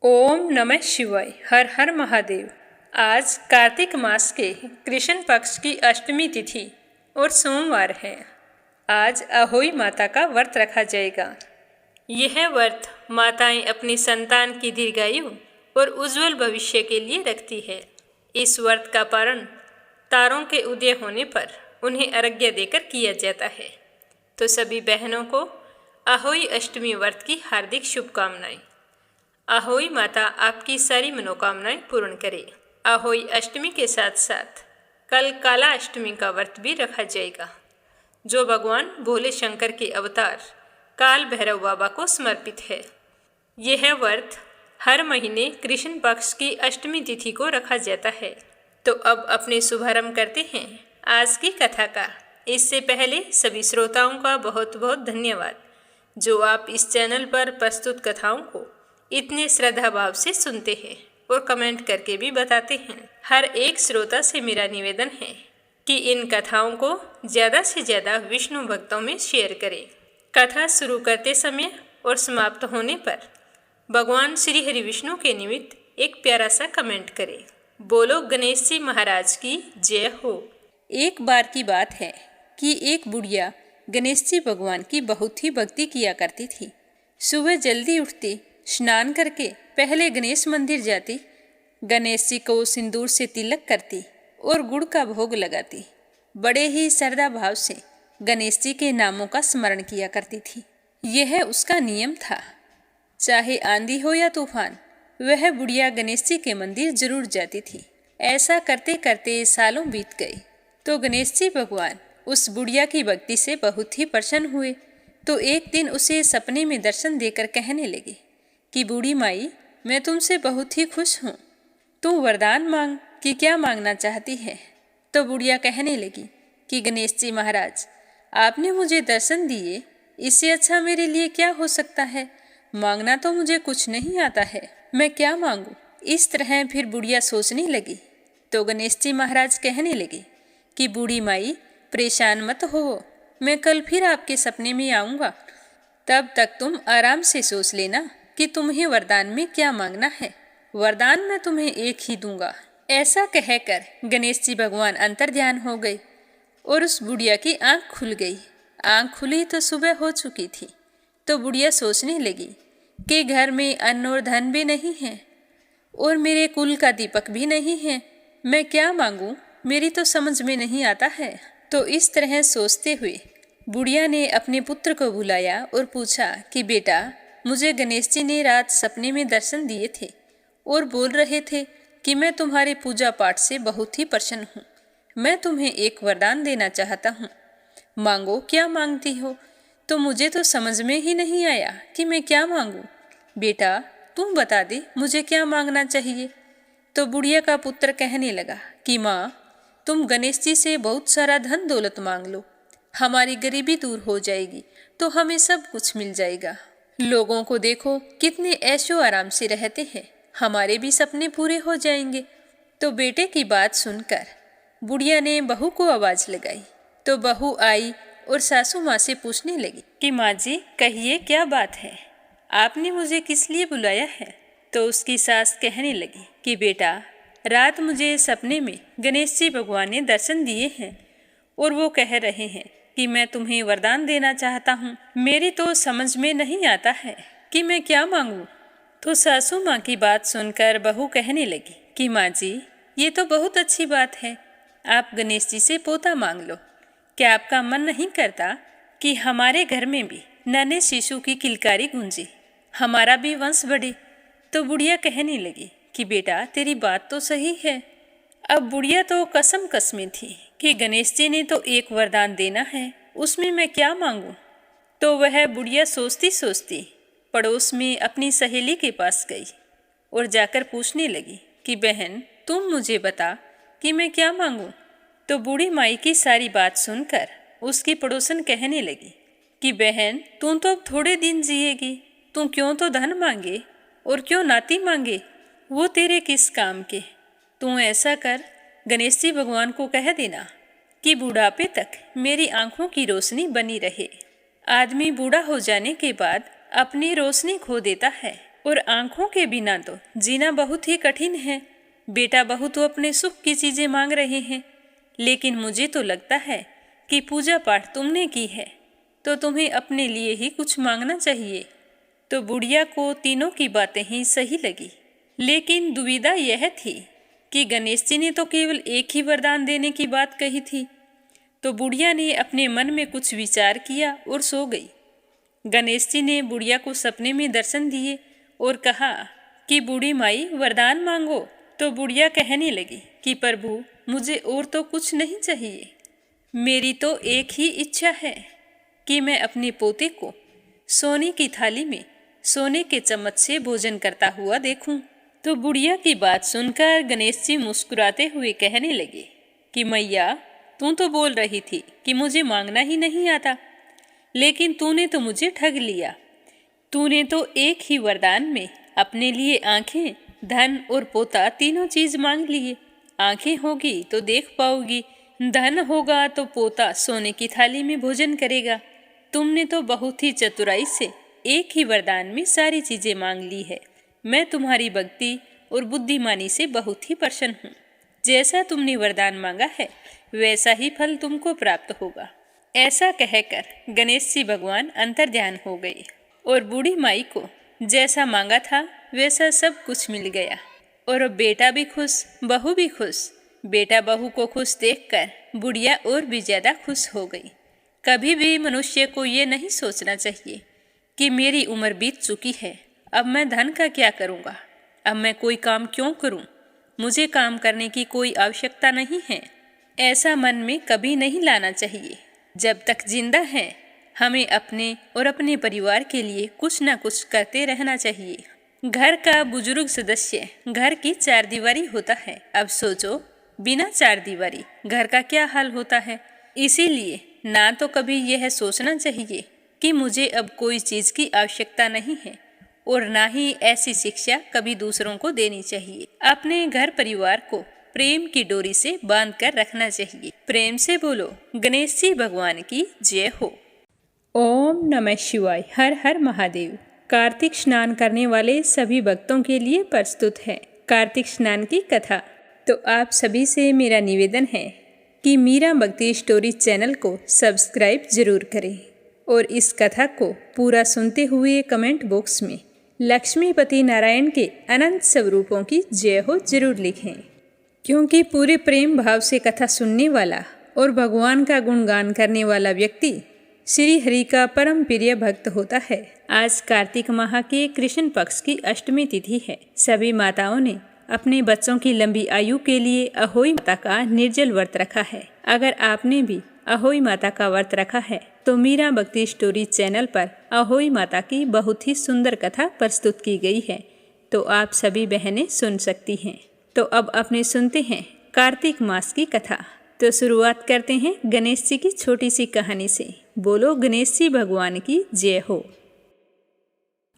ओम नमः शिवाय। हर हर महादेव। आज कार्तिक मास के कृष्ण पक्ष की अष्टमी तिथि और सोमवार है। आज अहोई माता का व्रत रखा जाएगा। यह व्रत माताएं अपनी संतान की दीर्घायु और उज्जवल भविष्य के लिए रखती है। इस व्रत का पारण तारों के उदय होने पर उन्हें अर्घ्य देकर किया जाता है। तो सभी बहनों को अहोई अष्टमी व्रत की हार्दिक शुभकामनाएं। अहोई माता आपकी सारी मनोकामनाएं पूर्ण करे। अहोई अष्टमी के साथ साथ कल काला अष्टमी का व्रत भी रखा जाएगा, जो भगवान भोले शंकर के अवतार काल भैरव बाबा को समर्पित है। यह व्रत हर महीने कृष्ण पक्ष की अष्टमी तिथि को रखा जाता है। तो अब अपने शुभारंभ करते हैं आज की कथा का। इससे पहले सभी श्रोताओं का बहुत बहुत धन्यवाद, जो आप इस चैनल पर प्रस्तुत कथाओं को इतने श्रद्धा भाव से सुनते हैं और कमेंट करके भी बताते हैं। हर एक श्रोता से मेरा निवेदन है कि इन कथाओं को ज़्यादा से ज़्यादा विष्णु भक्तों में शेयर करें। कथा शुरू करते समय और समाप्त होने पर भगवान श्री हरि विष्णु के निमित्त एक प्यारा सा कमेंट करें। बोलो गणेश जी महाराज की जय हो। एक बार की बात है कि एक बुढ़िया गणेश जी भगवान की बहुत ही भक्ति किया करती थी। सुबह जल्दी उठती, स्नान करके पहले गणेश मंदिर जाती, गणेश जी को सिंदूर से तिलक करती और गुड़ का भोग लगाती। बड़े ही श्रद्धा भाव से गणेश जी के नामों का स्मरण किया करती थी। यह उसका नियम था। चाहे आंधी हो या तूफान, वह बुढ़िया गणेश जी के मंदिर जरूर जाती थी। ऐसा करते करते सालों बीत गए तो गणेश जी भगवान उस बुढ़िया की भक्ति से बहुत ही प्रसन्न हुए। तो एक दिन उसे सपने में दर्शन देकर कहने लगे कि बूढ़ी माई, मैं तुमसे बहुत ही खुश हूँ, तू वरदान मांग कि क्या मांगना चाहती है। तो बुढ़िया कहने लगी कि गणेश जी महाराज, आपने मुझे दर्शन दिए, इससे अच्छा मेरे लिए क्या हो सकता है। मांगना तो मुझे कुछ नहीं आता है, मैं क्या मांगू। इस तरह फिर बुढ़िया सोचने लगी। तो गणेश जी महाराज कहने लगे कि बूढ़ी माई, परेशान मत हो, मैं कल फिर आपके सपने में आऊँगा। तब तक तुम आराम से सोच लेना कि तुम्हें वरदान में क्या मांगना है। वरदान मैं तुम्हें एक ही दूंगा। ऐसा कहकर गणेश जी भगवान अंतर्ध्यान हो गए और उस बुढ़िया की आंख खुल गई। आंख खुली तो सुबह हो चुकी थी। तो बुढ़िया सोचने लगी कि घर में अन्न और धन भी नहीं है और मेरे कुल का दीपक भी नहीं है, मैं क्या मांगू, मेरी तो समझ में नहीं आता है। तो इस तरह सोचते हुए बुढ़िया ने अपने पुत्र को बुलाया और पूछा कि बेटा, मुझे गणेश जी ने रात सपने में दर्शन दिए थे और बोल रहे थे कि मैं तुम्हारे पूजा पाठ से बहुत ही प्रसन्न हूँ। मैं तुम्हें एक वरदान देना चाहता हूँ, मांगो, क्या मांगती हो। तो मुझे तो समझ में ही नहीं आया कि मैं क्या मांगू। बेटा, तुम बता दे मुझे क्या मांगना चाहिए। तो बुढ़िया का पुत्र कहने लगा कि माँ, तुम गणेश जी से बहुत सारा धन दौलत मांग लो, हमारी गरीबी दूर हो जाएगी, तो हमें सब कुछ मिल जाएगा। लोगों को देखो कितने ऐशो आराम से रहते हैं, हमारे भी सपने पूरे हो जाएंगे। तो बेटे की बात सुनकर बुढ़िया ने बहू को आवाज लगाई। तो बहू आई और सासू माँ से पूछने लगी कि माँ जी, कहिए क्या बात है, आपने मुझे किस लिए बुलाया है। तो उसकी सास कहने लगी कि बेटा, रात मुझे सपने में गणेश जी भगवान ने दर्शन दिए हैं और वो कह रहे हैं कि मैं तुम्हें वरदान देना चाहता हूँ। मेरी तो समझ में नहीं आता है कि मैं क्या मांगूँ। तो सासू माँ की बात सुनकर बहू कहने लगी कि माँ जी, ये तो बहुत अच्छी बात है, आप गणेश जी से पोता मांग लो। क्या आपका मन नहीं करता कि हमारे घर में भी नन्हे शिशु की किलकारी गूंजे, हमारा भी वंश बढ़े। तो बुढ़िया कहने लगी कि बेटा, तेरी बात तो सही है। अब बुढ़िया तो कसम कसमी थी कि गणेश जी ने तो एक वरदान देना है, उसमें मैं क्या मांगूं। तो वह बुढ़िया सोचती सोचती पड़ोस में अपनी सहेली के पास गई और जाकर पूछने लगी कि बहन, तुम मुझे बता कि मैं क्या मांगूं। तो बूढ़ी माई की सारी बात सुनकर उसकी पड़ोसन कहने लगी कि बहन, तू तो अब थोड़े दिन जिएगी, तू क्यों तो धन मांगे और क्यों नाती मांगे, वो तेरे किस काम के। तू ऐसा कर, गणेश जी भगवान को कह देना कि बुढ़ापे तक मेरी आंखों की रोशनी बनी रहे। आदमी बूढ़ा हो जाने के बाद अपनी रोशनी खो देता है, और आंखों के बिना तो जीना बहुत ही कठिन है। बेटा बहू तो अपने सुख की चीजें मांग रहे हैं, लेकिन मुझे तो लगता है कि पूजा पाठ तुमने की है तो तुम्हें अपने लिए ही कुछ मांगना चाहिए। तो बुढ़िया को तीनों की बातें ही सही लगी, लेकिन दुविधा यह थी कि गणेश जी ने तो केवल एक ही वरदान देने की बात कही थी। तो बुढ़िया ने अपने मन में कुछ विचार किया और सो गई। गणेश जी ने बुढ़िया को सपने में दर्शन दिए और कहा कि बूढ़ी माई वरदान मांगो। तो बुढ़िया कहने लगी कि प्रभु, मुझे और तो कुछ नहीं चाहिए, मेरी तो एक ही इच्छा है कि मैं अपने पोते को सोने की थाली में सोने के चम्मच से भोजन करता हुआ देखूं। तो बुढ़िया की बात सुनकर गणेश जी मुस्कुराते हुए कहने लगे कि मैया, तू तो बोल रही थी कि मुझे मांगना ही नहीं आता, लेकिन तूने तो मुझे ठग लिया। तूने तो एक ही वरदान में अपने लिए आंखें, धन और पोता तीनों चीज मांग लिए। आंखें होगी तो देख पाओगी, धन होगा तो पोता सोने की थाली में भोजन करेगा। तुमने तो बहुत ही चतुराई से एक ही वरदान में सारी चीजें मांग ली है। मैं तुम्हारी भक्ति और बुद्धिमानी से बहुत ही प्रसन्न हूँ। जैसा तुमने वरदान मांगा है वैसा ही फल तुमको प्राप्त होगा। ऐसा कहकर गणेश जी भगवान अंतर्ध्यान हो गए और बूढ़ी माई को जैसा मांगा था वैसा सब कुछ मिल गया। और अब बेटा भी खुश, बहू भी खुश। बेटा बहू को खुश देखकर बुढ़िया और भी ज्यादा खुश हो गई। कभी भी मनुष्य को ये नहीं सोचना चाहिए कि मेरी उम्र बीत चुकी है, अब मैं धन का क्या करूँगा, अब मैं कोई काम क्यों करूँ, मुझे काम करने की कोई आवश्यकता नहीं है। ऐसा मन में कभी नहीं लाना चाहिए। जब तक जिंदा हैं हमें अपने और अपने परिवार के लिए कुछ न कुछ करते रहना चाहिए। घर का बुजुर्ग सदस्य घर की चारदीवारी होता है। अब सोचो, बिना चारदीवारी घर का क्या हाल होता है। इसीलिए ना तो कभी यह सोचना चाहिए कि मुझे अब कोई चीज़ की आवश्यकता नहीं है, और ना ही ऐसी शिक्षा कभी दूसरों को देनी चाहिए। अपने घर परिवार को प्रेम की डोरी से बांध कर रखना चाहिए। प्रेम से बोलो गणेश जी भगवान की जय हो। ओम नमः शिवाय। हर हर महादेव। कार्तिक स्नान करने वाले सभी भक्तों के लिए प्रस्तुत है कार्तिक स्नान की कथा। तो आप सभी से मेरा निवेदन है कि मीरा भक्ति स्टोरी चैनल को सब्सक्राइब जरूर करें और इस कथा को पूरा सुनते हुए कमेंट बॉक्स में लक्ष्मीपति नारायण के अनंत स्वरूपों की जय हो जरूर लिखें, क्योंकि पूरे प्रेम भाव से कथा सुनने वाला और भगवान का गुणगान करने वाला व्यक्ति श्री हरि का परम प्रिय भक्त होता है। आज कार्तिक माह के कृष्ण पक्ष की अष्टमी तिथि है। सभी माताओं ने अपने बच्चों की लंबी आयु के लिए अहोई माता का निर्जल व्रत रखा है। अगर आपने भी अहोई माता का व्रत रखा है तो मीरा भक्ति स्टोरी चैनल पर अहोई माता की बहुत ही सुंदर कथा प्रस्तुत की गई है, तो आप सभी बहनें सुन सकती हैं। तो अब अपने सुनते हैं कार्तिक मास की कथा। तो शुरुआत करते हैं गणेश जी की छोटी सी कहानी से। बोलो गणेश जी भगवान की जय हो।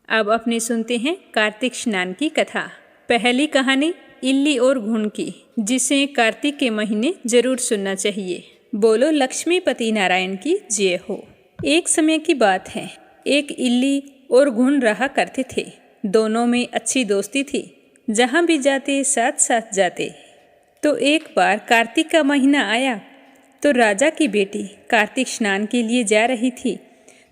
अब अपने सुनते हैं कार्तिक स्नान की कथा। पहली कहानी इल्ली और घुन की, जिसे कार्तिक के महीने जरूर सुनना चाहिए। बोलो लक्ष्मीपति नारायण की जय हो। एक समय की बात है, एक इल्ली और घुन रहा करते थे। दोनों में अच्छी दोस्ती थी, जहाँ भी जाते साथ साथ जाते। तो एक बार कार्तिक का महीना आया तो राजा की बेटी कार्तिक स्नान के लिए जा रही थी।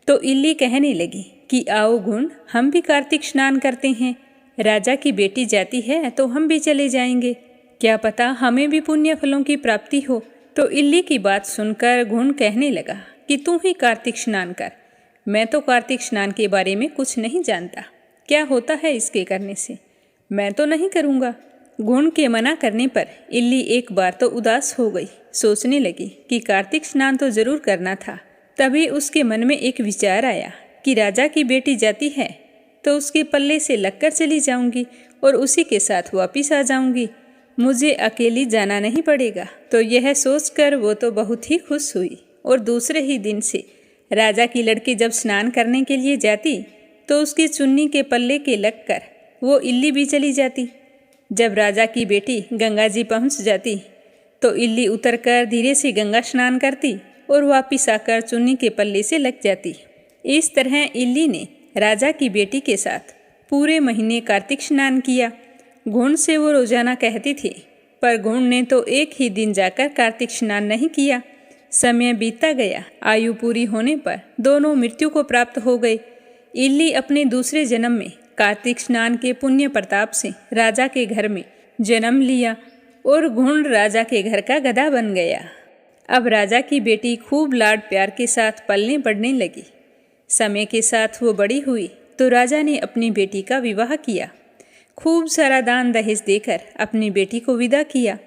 तो इल्ली कहने लगी कि आओ घुन, हम भी कार्तिक स्नान करते हैं। राजा की बेटी जाती है तो हम भी चले जाएंगे, क्या पता हमें भी पुण्य फलों की प्राप्ति हो। तो इल्ली की बात सुनकर घुन कहने लगा कि तू ही कार्तिक स्नान कर, मैं तो कार्तिक स्नान के बारे में कुछ नहीं जानता, क्या होता है इसके करने से, मैं तो नहीं करूँगा। घुन के मना करने पर इल्ली एक बार तो उदास हो गई। सोचने लगी कि कार्तिक स्नान तो जरूर करना था। तभी उसके मन में एक विचार आया कि राजा की बेटी जाती है तो उसके पल्ले से लगकर चली जाऊंगी और उसी के साथ वापिस आ जाऊंगी, मुझे अकेली जाना नहीं पड़ेगा। तो यह सोचकर वो तो बहुत ही खुश हुई और दूसरे ही दिन से राजा की लड़की जब स्नान करने के लिए जाती तो उसकी चुन्नी के पल्ले के लगकर वो इल्ली भी चली जाती। जब राजा की बेटी गंगा जी पहुंच जाती तो इल्ली उतरकर धीरे से गंगा स्नान करती और वापिस आकर चुन्नी के पल्ले से लग जाती। इस तरह इल्ली ने राजा की बेटी के साथ पूरे महीने कार्तिक स्नान किया। घुंड से वो रोजाना कहती थी, पर घुंड ने तो एक ही दिन जाकर कार्तिक स्नान नहीं किया। समय बीतता गया। आयु पूरी होने पर दोनों मृत्यु को प्राप्त हो गए। इल्ली अपने दूसरे जन्म में कार्तिक स्नान के पुण्य प्रताप से राजा के घर में जन्म लिया और घुंड राजा के घर का गधा बन गया। अब राजा की बेटी खूब लाड प्यार के साथ पलने बढ़ने लगी। समय के साथ वो बड़ी हुई तो राजा ने अपनी बेटी का विवाह किया। खूब सारा दान दहेज देकर अपनी बेटी को विदा किया।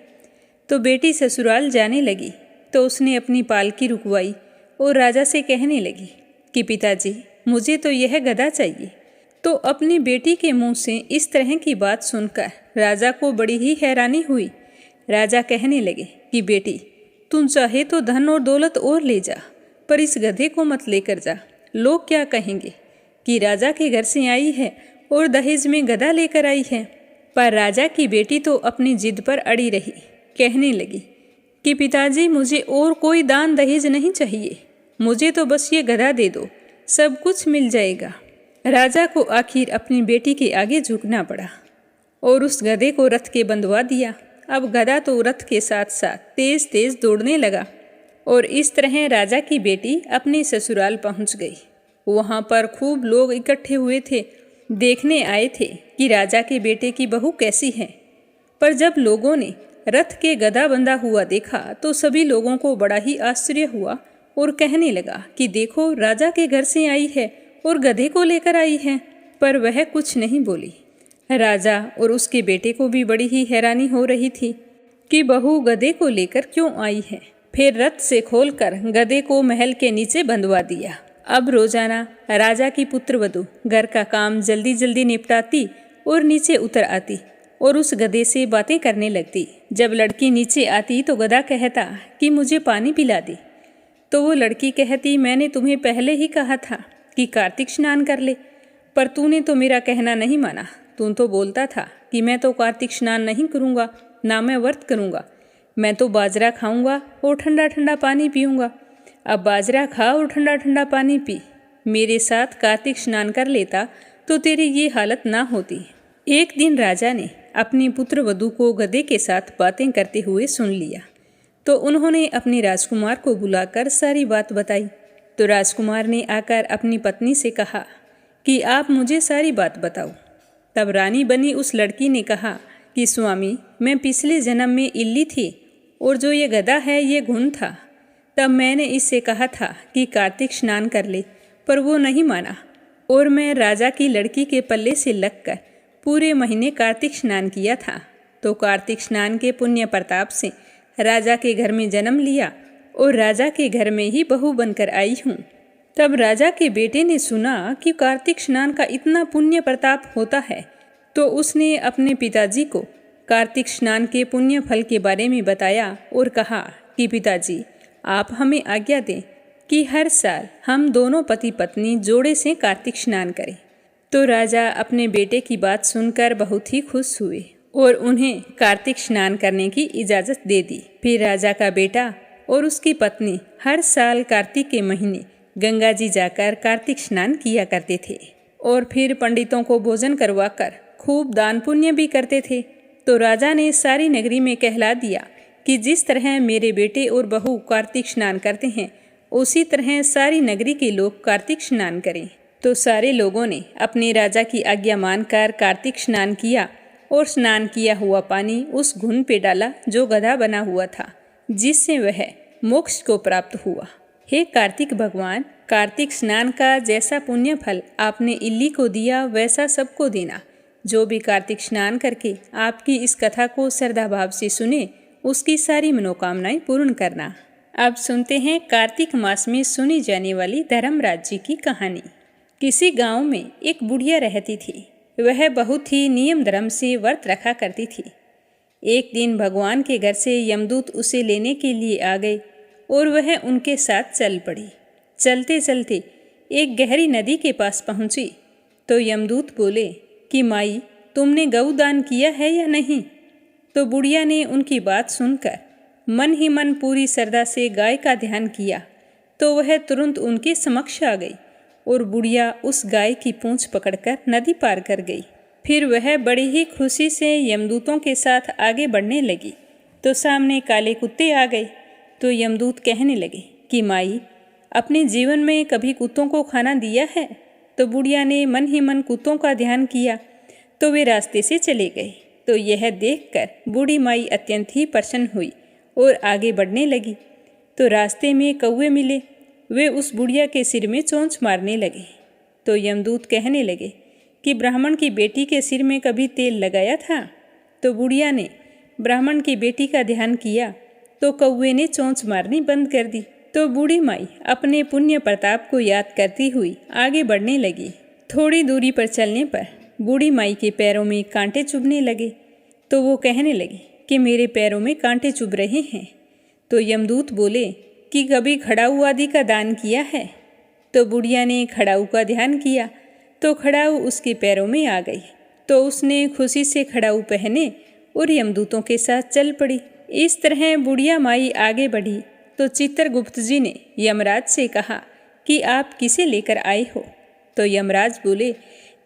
तो बेटी ससुराल जाने लगी तो उसने अपनी पालकी रुकवाई और राजा से कहने लगी कि पिताजी, मुझे तो यह गधा चाहिए। तो अपनी बेटी के मुंह से इस तरह की बात सुनकर राजा को बड़ी ही हैरानी हुई। राजा कहने लगे कि बेटी, तुम चाहे तो धन और दौलत और ले जा, पर इस गधे को मत लेकर जा। लोग क्या कहेंगे कि राजा के घर से आई है और दहेज में गधा लेकर आई है। पर राजा की बेटी तो अपनी जिद पर अड़ी रही। कहने लगी कि पिताजी, मुझे और कोई दान दहेज नहीं चाहिए, मुझे तो बस ये गधा दे दो, सब कुछ मिल जाएगा। राजा को आखिर अपनी बेटी के आगे झुकना पड़ा और उस गधे को रथ के बंधवा दिया। अब गधा तो रथ के साथ साथ तेज तेज दौड़ने लगा और इस तरह राजा की बेटी अपने ससुराल पहुंच गई। वहां पर खूब लोग इकट्ठे हुए थे, देखने आए थे कि राजा के बेटे की बहू कैसी है। पर जब लोगों ने रथ के गधा बंधा हुआ देखा तो सभी लोगों को बड़ा ही आश्चर्य हुआ और कहने लगा कि देखो, राजा के घर से आई है और गधे को लेकर आई है। पर वह कुछ नहीं बोली। राजा और उसके बेटे को भी बड़ी ही हैरानी हो रही थी कि बहू गधे को लेकर क्यों आई है। फिर रथ से खोलकर गधे को महल के नीचे बंधवा दिया। अब रोजाना राजा की पुत्रवधू घर का काम जल्दी जल्दी निपटाती और नीचे उतर आती और उस गधे से बातें करने लगती। जब लड़की नीचे आती तो गधा कहता कि मुझे पानी पिला दे। तो वो लड़की कहती, मैंने तुम्हें पहले ही कहा था कि कार्तिक स्नान कर ले, पर तूने तो मेरा कहना नहीं माना। तू तो बोलता था कि मैं तो कार्तिक स्नान नहीं करूँगा, ना मैं व्रत करूँगा, मैं तो बाजरा खाऊंगा और ठंडा ठंडा पानी पीऊँगा। अब बाजरा खा और ठंडा ठंडा पानी पी। मेरे साथ कार्तिक स्नान कर लेता तो तेरी ये हालत ना होती। एक दिन राजा ने अपनी पुत्रवधू को गधे के साथ बातें करते हुए सुन लिया तो उन्होंने अपने राजकुमार को बुलाकर सारी बात बताई। तो राजकुमार ने आकर अपनी पत्नी से कहा कि आप मुझे सारी बात बताओ। तब रानी बनी उस लड़की ने कहा कि स्वामी, मैं पिछले जन्म में इल्ली थी और जो ये गधा है ये घुन था। तब मैंने इससे कहा था कि कार्तिक स्नान कर ले, पर वो नहीं माना और मैं राजा की लड़की के पल्ले से लगकर पूरे महीने कार्तिक स्नान किया था। तो कार्तिक स्नान के पुण्य प्रताप से राजा के घर में जन्म लिया और राजा के घर में ही बहू बनकर आई हूँ। तब राजा के बेटे ने सुना कि कार्तिक स्नान का इतना पुण्य प्रताप होता है तो उसने अपने पिताजी को कार्तिक स्नान के पुण्य फल के बारे में बताया और कहा कि पिताजी, आप हमें आज्ञा दें कि हर साल हम दोनों पति पत्नी जोड़े से कार्तिक स्नान करें। तो राजा अपने बेटे की बात सुनकर बहुत ही खुश हुए और उन्हें कार्तिक स्नान करने की इजाज़त दे दी। फिर राजा का बेटा और उसकी पत्नी हर साल कार्तिक के महीने गंगा जी जाकर कार्तिक स्नान किया करते थे और फिर पंडितों को भोजन करवाकर खूब दान पुण्य भी करते थे। तो राजा ने सारी नगरी में कहला दिया कि जिस तरह मेरे बेटे और बहू कार्तिक स्नान करते हैं उसी तरह सारी नगरी के लोग कार्तिक स्नान करें। तो सारे लोगों ने अपने राजा की आज्ञा मानकर कार्तिक स्नान किया और स्नान किया हुआ पानी उस घुन पे डाला जो गधा बना हुआ था, जिससे वह मोक्ष को प्राप्त हुआ। हे कार्तिक भगवान, कार्तिक स्नान का जैसा पुण्य फल आपने इल्ली को दिया वैसा सबको देना। जो भी कार्तिक स्नान करके आपकी इस कथा को श्रद्धाभाव से सुने उसकी सारी मनोकामनाएं पूर्ण करना। अब सुनते हैं कार्तिक मास में सुनी जाने वाली धर्मराज जी की कहानी। किसी गांव में एक बुढ़िया रहती थी। वह बहुत ही नियम धर्म से व्रत रखा करती थी। एक दिन भगवान के घर से यमदूत उसे लेने के लिए आ गए और वह उनके साथ चल पड़ी। चलते चलते एक गहरी नदी के पास पहुंची तो यमदूत बोले कि माई, तुमने गौदान किया है या नहीं? तो बुढ़िया ने उनकी बात सुनकर मन ही मन पूरी श्रद्धा से गाय का ध्यान किया तो वह तुरंत उनके समक्ष आ गई और बुढ़िया उस गाय की पूंछ पकड़कर नदी पार कर गई। फिर वह बड़ी ही खुशी से यमदूतों के साथ आगे बढ़ने लगी तो सामने काले कुत्ते आ गए। तो यमदूत कहने लगे कि माई, अपने जीवन में कभी कुत्तों को खाना दिया है? तो बुढ़िया ने मन ही मन कुत्तों का ध्यान किया तो वे रास्ते से चले गए। तो यह देखकर बूढ़ी माई अत्यंत ही प्रसन्न हुई और आगे बढ़ने लगी। तो रास्ते में कौवे मिले, वे उस बुढ़िया के सिर में चोंच मारने लगे। तो यमदूत कहने लगे कि ब्राह्मण की बेटी के सिर में कभी तेल लगाया था? तो बुढ़िया ने ब्राह्मण की बेटी का ध्यान किया तो कौवे ने चोंच मारनी बंद कर दी। तो बूढ़ी माई अपने पुण्य प्रताप को याद करती हुई आगे बढ़ने लगी। थोड़ी दूरी पर चलने पर बूढ़ी माई के पैरों में कांटे चुभने लगे। तो वो कहने लगी कि मेरे पैरों में कांटे चुभ रहे हैं। तो यमदूत बोले कि कभी खड़ाऊ आदि का दान किया है? तो बुढ़िया ने खड़ाऊ का ध्यान किया तो खड़ाऊ उसके पैरों में आ गई। तो उसने खुशी से खड़ाऊ पहने और यमदूतों के साथ चल पड़ी। इस तरह बुढ़िया माई आगे बढ़ी तो चित्रगुप्त जी ने यमराज से कहा कि आप किसे लेकर आए हो? तो यमराज बोले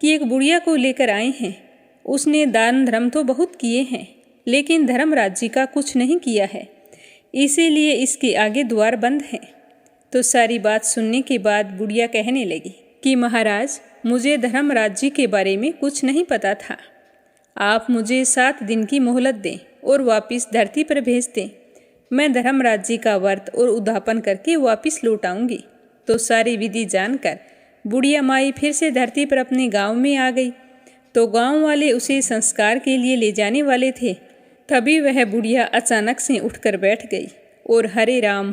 कि एक बुढ़िया को लेकर आए हैं। उसने दान धर्म तो बहुत किए हैं लेकिन धर्मराज जी का कुछ नहीं किया है, इसीलिए इसके आगे द्वार बंद हैं। तो सारी बात सुनने के बाद बुढ़िया कहने लगी कि महाराज, मुझे धर्मराज जी के बारे में कुछ नहीं पता था। आप मुझे 7 दिन की मोहलत दें और वापस धरती पर भेज दें। मैं धर्मराज जी का व्रत और उद्यापन करके वापस लौट आऊँगी। तो सारी विधि जानकर बुढ़िया माई फिर से धरती पर अपने गांव में आ गई। तो गांव वाले उसे संस्कार के लिए ले जाने वाले थे। तभी वह बुढ़िया अचानक से उठकर बैठ गई और हरे राम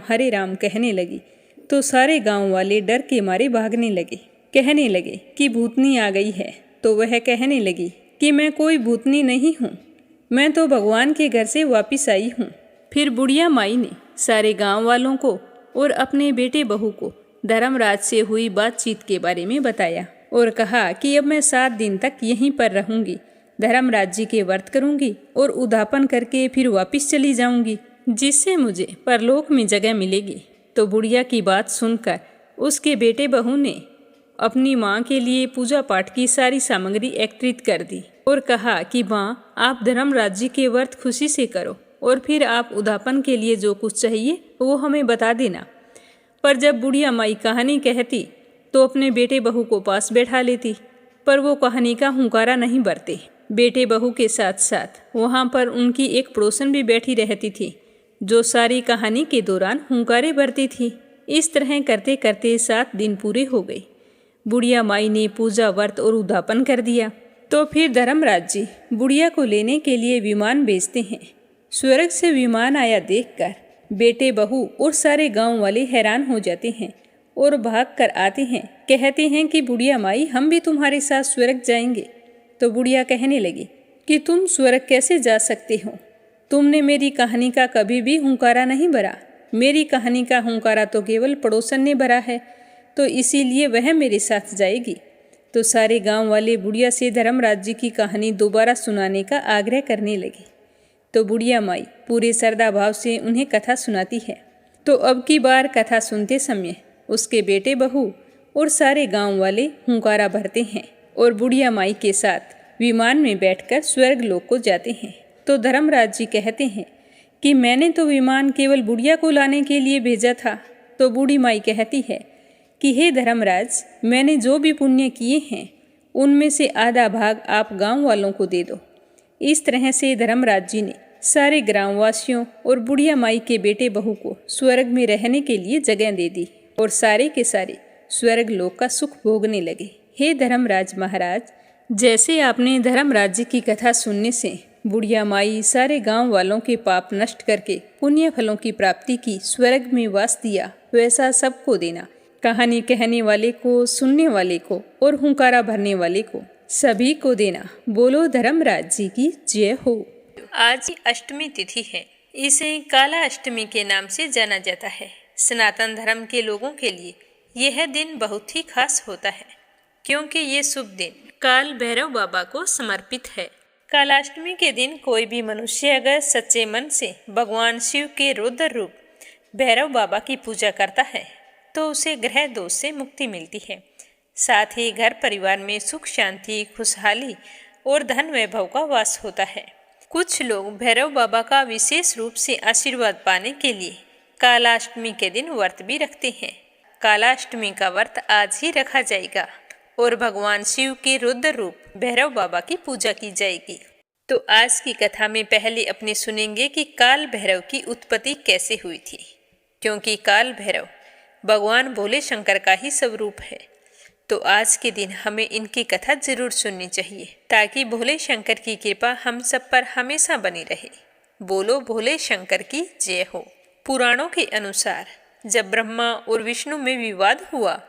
कहने लगी। तो सारे गांव वाले डर के मारे भागने लगे, कहने लगे कि भूतनी आ गई है। तो वह कहने लगी कि मैं कोई भूतनी नहीं हूँ, मैं तो भगवान के घर से वापस आई हूँ। फिर बुढ़िया माई ने सारे गांव वालों को और अपने बेटे बहू को धर्मराज से हुई बातचीत के बारे में बताया और कहा कि अब मैं 7 दिन तक यहीं पर रहूंगी, धर्मराज जी के व्रत करूंगी और उद्यापन करके फिर वापस चली जाऊंगी, जिससे मुझे परलोक में जगह मिलेगी। तो बुढ़िया की बात सुनकर उसके बेटे बहू ने अपनी माँ के लिए पूजा पाठ की सारी सामग्री एकत्रित कर दी और कहा कि माँ, आप धर्मराज जी के व्रत खुशी से करो और फिर आप उद्यापन के लिए जो कुछ चाहिए वो हमें बता देना। पर जब बुढ़िया माई कहानी कहती तो अपने बेटे बहू को पास बैठा लेती, पर वो कहानी का हुंकारा नहीं भरते। बेटे बहू के साथ साथ वहाँ पर उनकी एक पड़ोसन भी बैठी रहती थी जो सारी कहानी के दौरान हुंकारे भरती थी। इस तरह करते करते 7 दिन पूरे हो गए। बुढ़िया माई ने पूजा व्रत और उद्यापन कर दिया। तो फिर धर्मराज जी बुढ़िया को लेने के लिए विमान भेजते हैं। स्वर्ग से विमान आया देखकर बेटे बहू और सारे गांव वाले हैरान हो जाते हैं और भाग कर आते हैं, कहते हैं कि बुढ़िया माई, हम भी तुम्हारे साथ स्वर्ग जाएंगे। तो बुढ़िया कहने लगी कि तुम स्वर्ग कैसे जा सकते हो? तुमने मेरी कहानी का कभी भी हुंकारा नहीं भरा। मेरी कहानी का हुंकारा तो केवल पड़ोसन ने भरा है, तो इसीलिए वह मेरे साथ जाएगी। तो सारे गांव वाले बुढ़िया से धर्मराज जी की कहानी दोबारा सुनाने का आग्रह करने लगे। तो बुढ़िया माई पूरे श्रद्धा भाव से उन्हें कथा सुनाती है। तो अब की बार कथा सुनते समय उसके बेटे बहू और सारे गांव वाले हुंकारा भरते हैं और बुढ़िया माई के साथ विमान में बैठकर स्वर्ग लोक को जाते हैं। तो धर्मराज जी कहते हैं कि मैंने तो विमान केवल बुढ़िया को लाने के लिए भेजा था। तो बूढ़ी माई कहती है कि हे धर्मराज, मैंने जो भी पुण्य किए हैं उनमें से आधा भाग आप गांव वालों को दे दो। इस तरह से धर्मराज जी ने सारे ग्रामवासियों और बुढ़िया माई के बेटे बहू को स्वर्ग में रहने के लिए जगह दे दी और सारे के सारे स्वर्ग लोक का सुख भोगने लगे। हे धर्मराज महाराज, जैसे आपने धर्मराज जी की कथा सुनने से बुढ़िया माई सारे गांव वालों के पाप नष्ट करके पुण्य फलों की प्राप्ति की, स्वर्ग में वास दिया, वैसा सबको देना। कहानी कहने वाले को, सुनने वाले को और हुंकारा भरने वाले को, सभी को देना। बोलो धर्मराज जी की जय हो। आज अष्टमी तिथि है, इसे काला अष्टमी के नाम से जाना जाता है। सनातन धर्म के लोगों के लिए यह दिन बहुत ही खास होता है, क्योंकि ये शुभ दिन काल भैरव बाबा को समर्पित है। कालाष्टमी के दिन कोई भी मनुष्य अगर सच्चे मन से भगवान शिव के रौद्र रूप भैरव बाबा की पूजा करता है तो उसे ग्रह दोष से मुक्ति मिलती है। साथ ही घर परिवार में सुख शांति, खुशहाली और धन वैभव का वास होता है। कुछ लोग भैरव बाबा का विशेष रूप से आशीर्वाद पाने के लिए कालाष्टमी के दिन व्रत भी रखते हैं। कालाष्टमी का व्रत आज ही रखा जाएगा और भगवान शिव के रुद्र रूप भैरव बाबा की पूजा की जाएगी। तो आज की कथा में पहले अपने सुनेंगे कि काल भैरव की उत्पत्ति कैसे हुई थी, क्योंकि काल भैरव भगवान भोले शंकर का ही स्वरूप है। तो आज के दिन हमें इनकी कथा जरूर सुननी चाहिए ताकि भोले शंकर की कृपा हम सब पर हमेशा बनी रहे। बोलो भोले शंकर की जय हो। पुराणों के अनुसार जब ब्रह्मा और विष्णु में विवाद हुआ,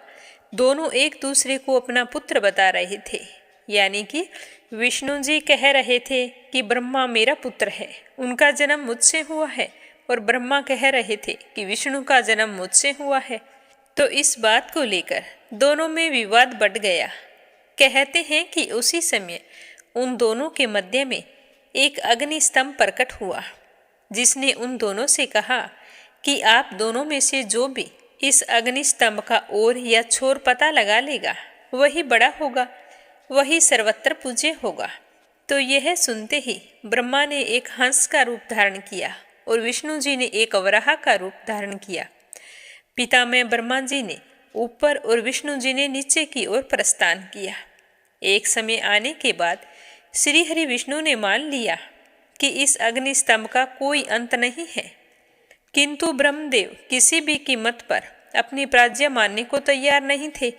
दोनों एक दूसरे को अपना पुत्र बता रहे थे। यानी कि विष्णु जी कह रहे थे कि ब्रह्मा मेरा पुत्र है, उनका जन्म मुझसे हुआ है, और ब्रह्मा कह रहे थे कि विष्णु का जन्म मुझसे हुआ है। तो इस बात को लेकर दोनों में विवाद बढ़ गया। कहते हैं कि उसी समय उन दोनों के मध्य में एक अग्नि स्तंभ प्रकट हुआ, जिसने उन दोनों से कहा कि आप दोनों में से जो भी इस अग्नि स्तंभ का ओर या छोर पता लगा लेगा, वही बड़ा होगा, वही सर्वत्र पूज्य होगा। तो यह सुनते ही ब्रह्मा ने एक हंस का रूप धारण किया और विष्णु जी ने एक वराह का रूप धारण किया। पितामह ब्रह्मा जी ने ऊपर और विष्णु जी ने नीचे की ओर प्रस्थान किया। एक समय आने के बाद श्री हरि विष्णु ने मान लिया कि इस अग्नि स्तंभ का कोई अंत नहीं है, किंतु ब्रह्मदेव किसी भी कीमत पर अपनी प्राज्ञा मानने को तैयार नहीं थे।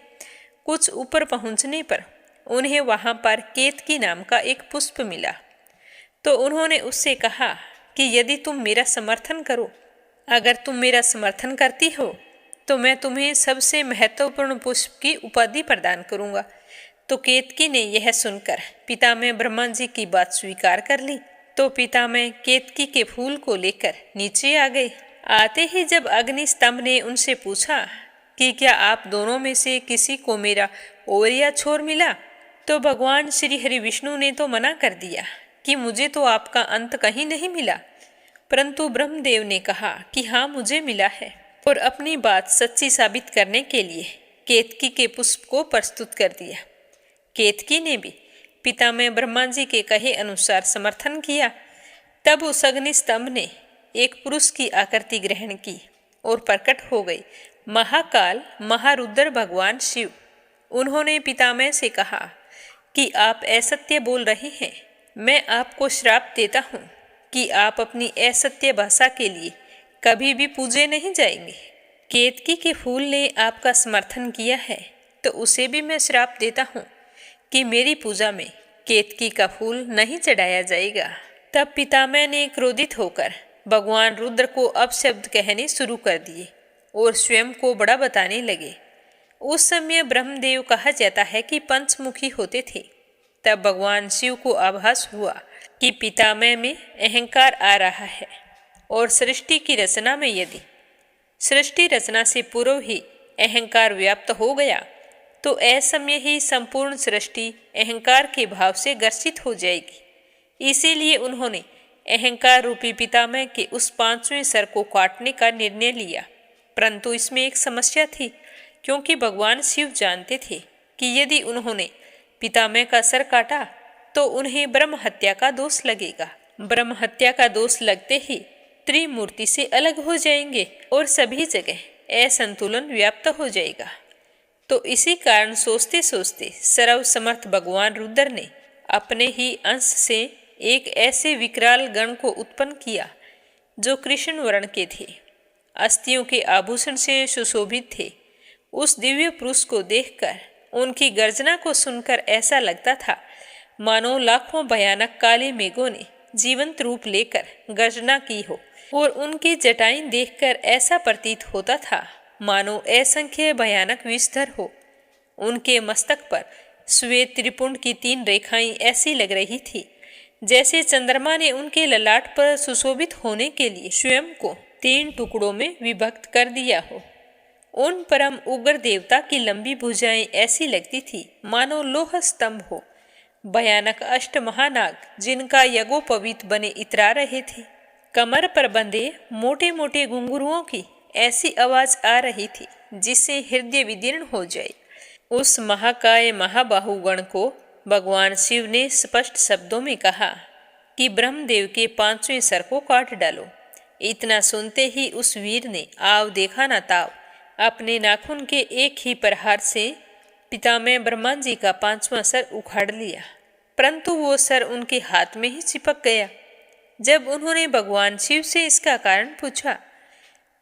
कुछ ऊपर पहुंचने पर उन्हें वहां पर केतकी नाम का एक पुष्प मिला। तो उन्होंने उससे कहा कि यदि तुम मेरा समर्थन करो, अगर तुम मेरा समर्थन करती हो तो मैं तुम्हें सबसे महत्वपूर्ण पुष्प की उपाधि प्रदान करूंगा। तो केतकी ने यह सुनकर पितामह ब्रह्मा जी की बात स्वीकार कर ली। तो पितामह केतकी के फूल को लेकर नीचे आ गए। आते ही जब अग्नि स्तंभ ने उनसे पूछा कि क्या आप दोनों में से किसी को मेरा ओर या छोर मिला, तो भगवान श्री हरि विष्णु ने तो मना कर दिया कि मुझे तो आपका अंत कहीं नहीं मिला, परंतु ब्रह्मदेव ने कहा कि हाँ मुझे मिला है, और अपनी बात सच्ची साबित करने के लिए केतकी के पुष्प को प्रस्तुत कर दिया। केतकी ने भी पितामह ब्रह्मा जी के कहे अनुसार समर्थन किया। तब उस अग्नि स्तंभ ने एक पुरुष की आकृति ग्रहण की और प्रकट हो गई महाकाल महारुद्र भगवान शिव। उन्होंने पितामह से कहा कि आप असत्य बोल रहे हैं, मैं आपको श्राप देता हूँ कि आप अपनी असत्य भाषा के लिए कभी भी पूजे नहीं जाएंगे। केतकी के फूल ने आपका समर्थन किया है, तो उसे भी मैं श्राप देता हूँ कि मेरी पूजा में केतकी का फूल नहीं चढ़ाया जाएगा। तब पितामह ने क्रोधित होकर भगवान रुद्र को अपशब्द कहने शुरू कर दिए और स्वयं को बड़ा बताने लगे। उस समय ब्रह्मदेव कहा जाता है कि पंचमुखी होते थे। तब भगवान शिव को आभास हुआ कि पितामह में अहंकार आ रहा है और सृष्टि की रचना में यदि सृष्टि रचना से पूर्व ही अहंकार व्याप्त हो गया तो असमय ही संपूर्ण सृष्टि अहंकार के भाव से ग्रसित हो जाएगी। इसीलिए उन्होंने अहंकार रूपी पितामह के उस 5वें सर को काटने का निर्णय लिया। परंतु इसमें एक समस्या थी, क्योंकि भगवान शिव जानते थे कि यदि उन्होंने पितामह का सर काटा तो उन्हें ब्रह्म हत्या का दोष लगेगा। ब्रह्म हत्या का दोष लगते ही त्रिमूर्ति से अलग हो जाएंगे और सभी जगह असंतुलन व्याप्त हो जाएगा। तो इसी कारण सोचते सोचते सर्वसमर्थ भगवान रुद्र ने अपने ही अंश से एक ऐसे विकराल गण को उत्पन्न किया जो कृष्ण वर्ण के थे, अस्थियों के आभूषण से सुशोभित थे। उस दिव्य पुरुष को देखकर, उनकी गर्जना को सुनकर ऐसा लगता था मानो लाखों भयानक काले मेघों ने जीवंत रूप लेकर गर्जना की हो, और उनकी जटाएं देखकर ऐसा प्रतीत होता था मानो असंख्य भयानक विषधर हो। उनके मस्तक पर श्वेत त्रिपुंड की 3 रेखाएं ऐसी लग रही थी जैसे चंद्रमा ने उनके ललाट पर सुशोभित होने के लिए स्वयं को 3 टुकड़ों में विभक्त कर दिया हो। उन परम उग्र देवता की लंबी भुजाएं ऐसी लगती थी मानो लोह स्तंभ हो। भयानक अष्ट महानाग जिनका यज्ञोपवीत बने इतरा रहे थे। कमर पर बंधे मोटे मोटे घुंघरुओं की ऐसी आवाज आ रही थी जिससे हृदय विदीर्ण हो जाए। उस महाकाय महाबाहुगण को भगवान शिव ने स्पष्ट शब्दों में कहा कि ब्रह्मदेव के 5वें सर को काट डालो। इतना सुनते ही उस वीर ने आव देखा न ताव अपने नाखून के एक ही प्रहार से पितामह ब्रह्मा जी का 5वां सर उखाड़ लिया, परंतु वो सर उनके हाथ में ही चिपक गया। जब उन्होंने भगवान शिव से इसका कारण पूछा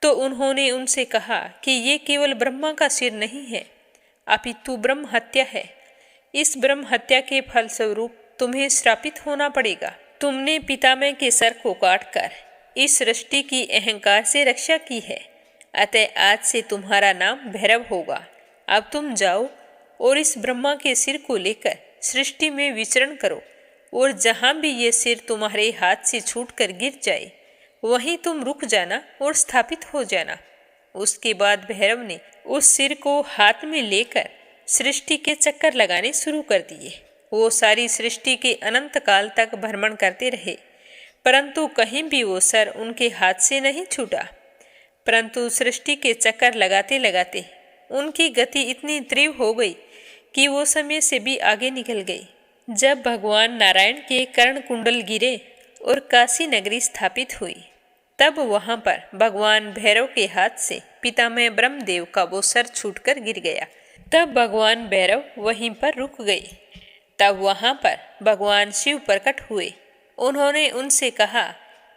तो उन्होंने उनसे कहा कि ये केवल ब्रह्मा का सिर नहीं है, अपितु ब्रह्म हत्या है। इस ब्रह्म हत्या के फलस्वरूप तुम्हें श्रापित होना पड़ेगा। तुमने पितामह के सर को काटकर इस सृष्टि की अहंकार से रक्षा की है, अतः आज से तुम्हारा नाम भैरव होगा। अब तुम जाओ और इस ब्रह्मा के सिर को लेकर सृष्टि में विचरण करो, और जहाँ भी ये सिर तुम्हारे हाथ से छूटकर गिर जाए वहीं तुम रुक जाना और स्थापित हो जाना। उसके बाद भैरव ने उस सिर को हाथ में लेकर सृष्टि के चक्कर लगाने शुरू कर दिए। वो सारी सृष्टि के अनंत काल तक भ्रमण करते रहे, परंतु कहीं भी वो सर उनके हाथ से नहीं छूटा। परंतु सृष्टि के चक्कर लगाते लगाते उनकी गति इतनी तीव्र हो गई कि वो समय से भी आगे निकल गई। जब भगवान नारायण के कर्ण कुंडल गिरे और काशी नगरी स्थापित हुई, तब वहां पर भगवान भैरव के हाथ से पितामह ब्रह्मदेव का वो सर छूटकर गिर गया। तब भगवान भैरव वहीं पर रुक गए। तब वहां पर भगवान शिव प्रकट हुए। उन्होंने उनसे कहा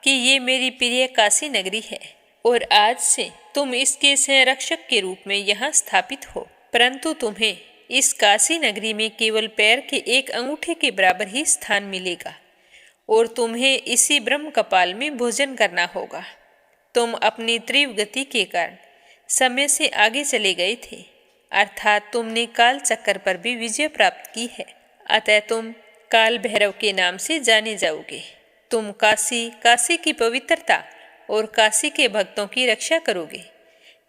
कि ये मेरी प्रिय काशी नगरी है और आज से तुम इसके संरक्षक के रूप में यहाँ स्थापित हो, परंतु तुम्हें इस काशी नगरी में केवल पैर के एक अंगूठे के बराबर ही स्थान मिलेगा और तुम्हें इसी ब्रह्म कपाल में भोजन करना होगा। तुम अपनी तीव्र गति के कारण समय से आगे चले गए थे, अर्थात तुमने काल चक्कर पर भी विजय प्राप्त की है, अतः तुम काल भैरव के नाम से जाने जाओगे। तुम काशी की पवित्रता और काशी के भक्तों की रक्षा करोगे।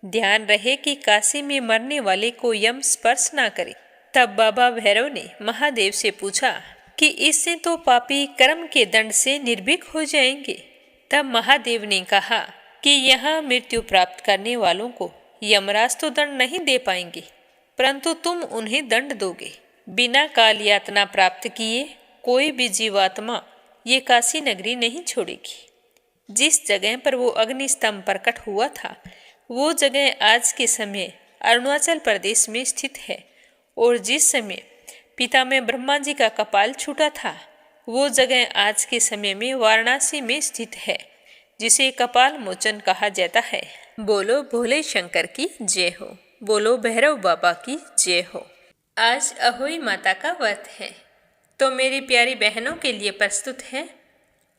ध्यान रहे कि काशी में मरने वाले को यम स्पर्श ना करे। तब बाबा भैरव ने महादेव से पूछा कि इससे तो पापी कर्म के दंड से निर्भीक हो जाएंगे। तब महादेव ने कहा कि यहाँ मृत्यु प्राप्त करने वालों को यमराज तो दंड नहीं दे पाएंगे, परंतु तुम उन्हें दंड दोगे। बिना काल यातना प्राप्त किए कोई भी जीवात्मा ये काशी नगरी नहीं छोड़ेगी। जिस जगह पर वो अग्नि स्तंभ प्रकट हुआ था, वो जगह आज के समय अरुणाचल प्रदेश में स्थित है, और जिस समय पितामह ब्रह्मा जी का कपाल छूटा था, वो जगह आज के समय में वाराणसी में स्थित है, जिसे कपाल मोचन कहा जाता है। बोलो भोले शंकर की जय हो, बोलो भैरव बाबा की जय हो। आज अहोई माता का व्रत है, तो मेरी प्यारी बहनों के लिए प्रस्तुत है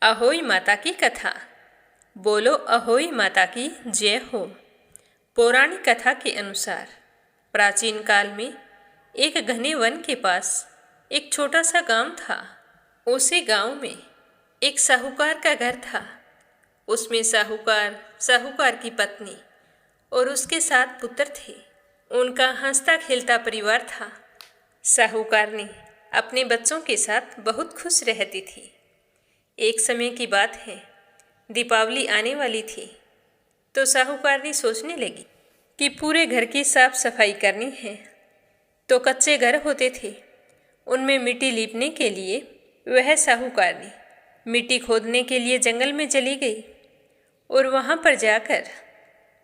अहोई माता की कथा। बोलो अहोई माता की जय हो। पौराणिक कथा के अनुसार प्राचीन काल में एक घने वन के पास एक छोटा सा गांव था। उसी गांव में एक साहूकार का घर था। उसमें साहूकार की पत्नी और उसके 7 पुत्र थे। उनका हंसता खेलता परिवार था। साहूकारनी अपने बच्चों के साथ बहुत खुश रहती थी। एक समय की बात है, दीपावली आने वाली थी, तो साहूकारनी सोचने लगी कि पूरे घर की साफ सफाई करनी है। तो कच्चे घर होते थे, उनमें मिट्टी लीपने के लिए वह साहूकारनी मिट्टी खोदने के लिए जंगल में चली गई, और वहाँ पर जाकर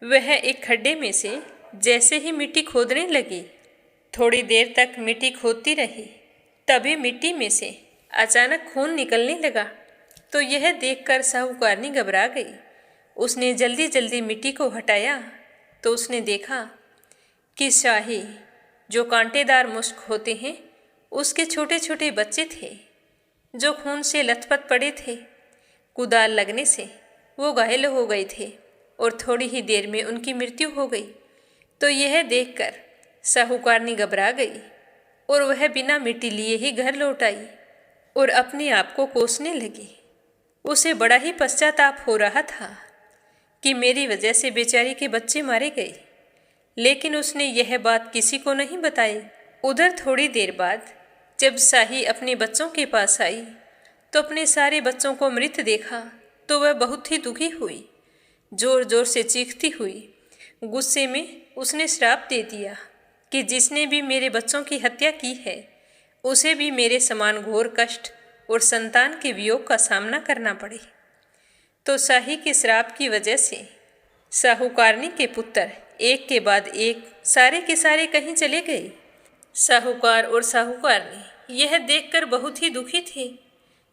वह एक खड्डे में से जैसे ही मिट्टी खोदने लगी, थोड़ी देर तक मिट्टी खोदती रही। तभी मिट्टी में से अचानक खून निकलने लगा। तो यह देखकर साहूकारनी घबरा गई। उसने जल्दी जल्दी मिट्टी को हटाया तो उसने देखा कि शाही, जो कांटेदार मुश्क होते हैं, उसके छोटे छोटे बच्चे थे, जो खून से लथपथ पड़े थे। कुदाल लगने से वो घायल हो गए थे और थोड़ी ही देर में उनकी मृत्यु हो गई। तो यह देखकर साहूकारनी घबरा गई और वह बिना मिट्टी लिए ही घर लौट आई और अपने आप को कोसने लगी। उसे बड़ा ही पश्चाताप हो रहा था कि मेरी वजह से बेचारी के बच्चे मारे गए, लेकिन उसने यह बात किसी को नहीं बताई। उधर थोड़ी देर बाद जब शाही अपने बच्चों के पास आई तो अपने सारे बच्चों को मृत देखा तो वह बहुत ही दुखी हुई। जोर जोर से चीखती हुई गुस्से में उसने श्राप दे दिया कि जिसने भी मेरे बच्चों की हत्या की है उसे भी मेरे समान घोर कष्ट और संतान के वियोग का सामना करना पड़े। तो शाही के श्राप की वजह से साहूकारनी के पुत्र एक के बाद एक सारे के सारे कहीं चले गए। साहूकार और साहूकारनी यह देखकर बहुत ही दुखी थे।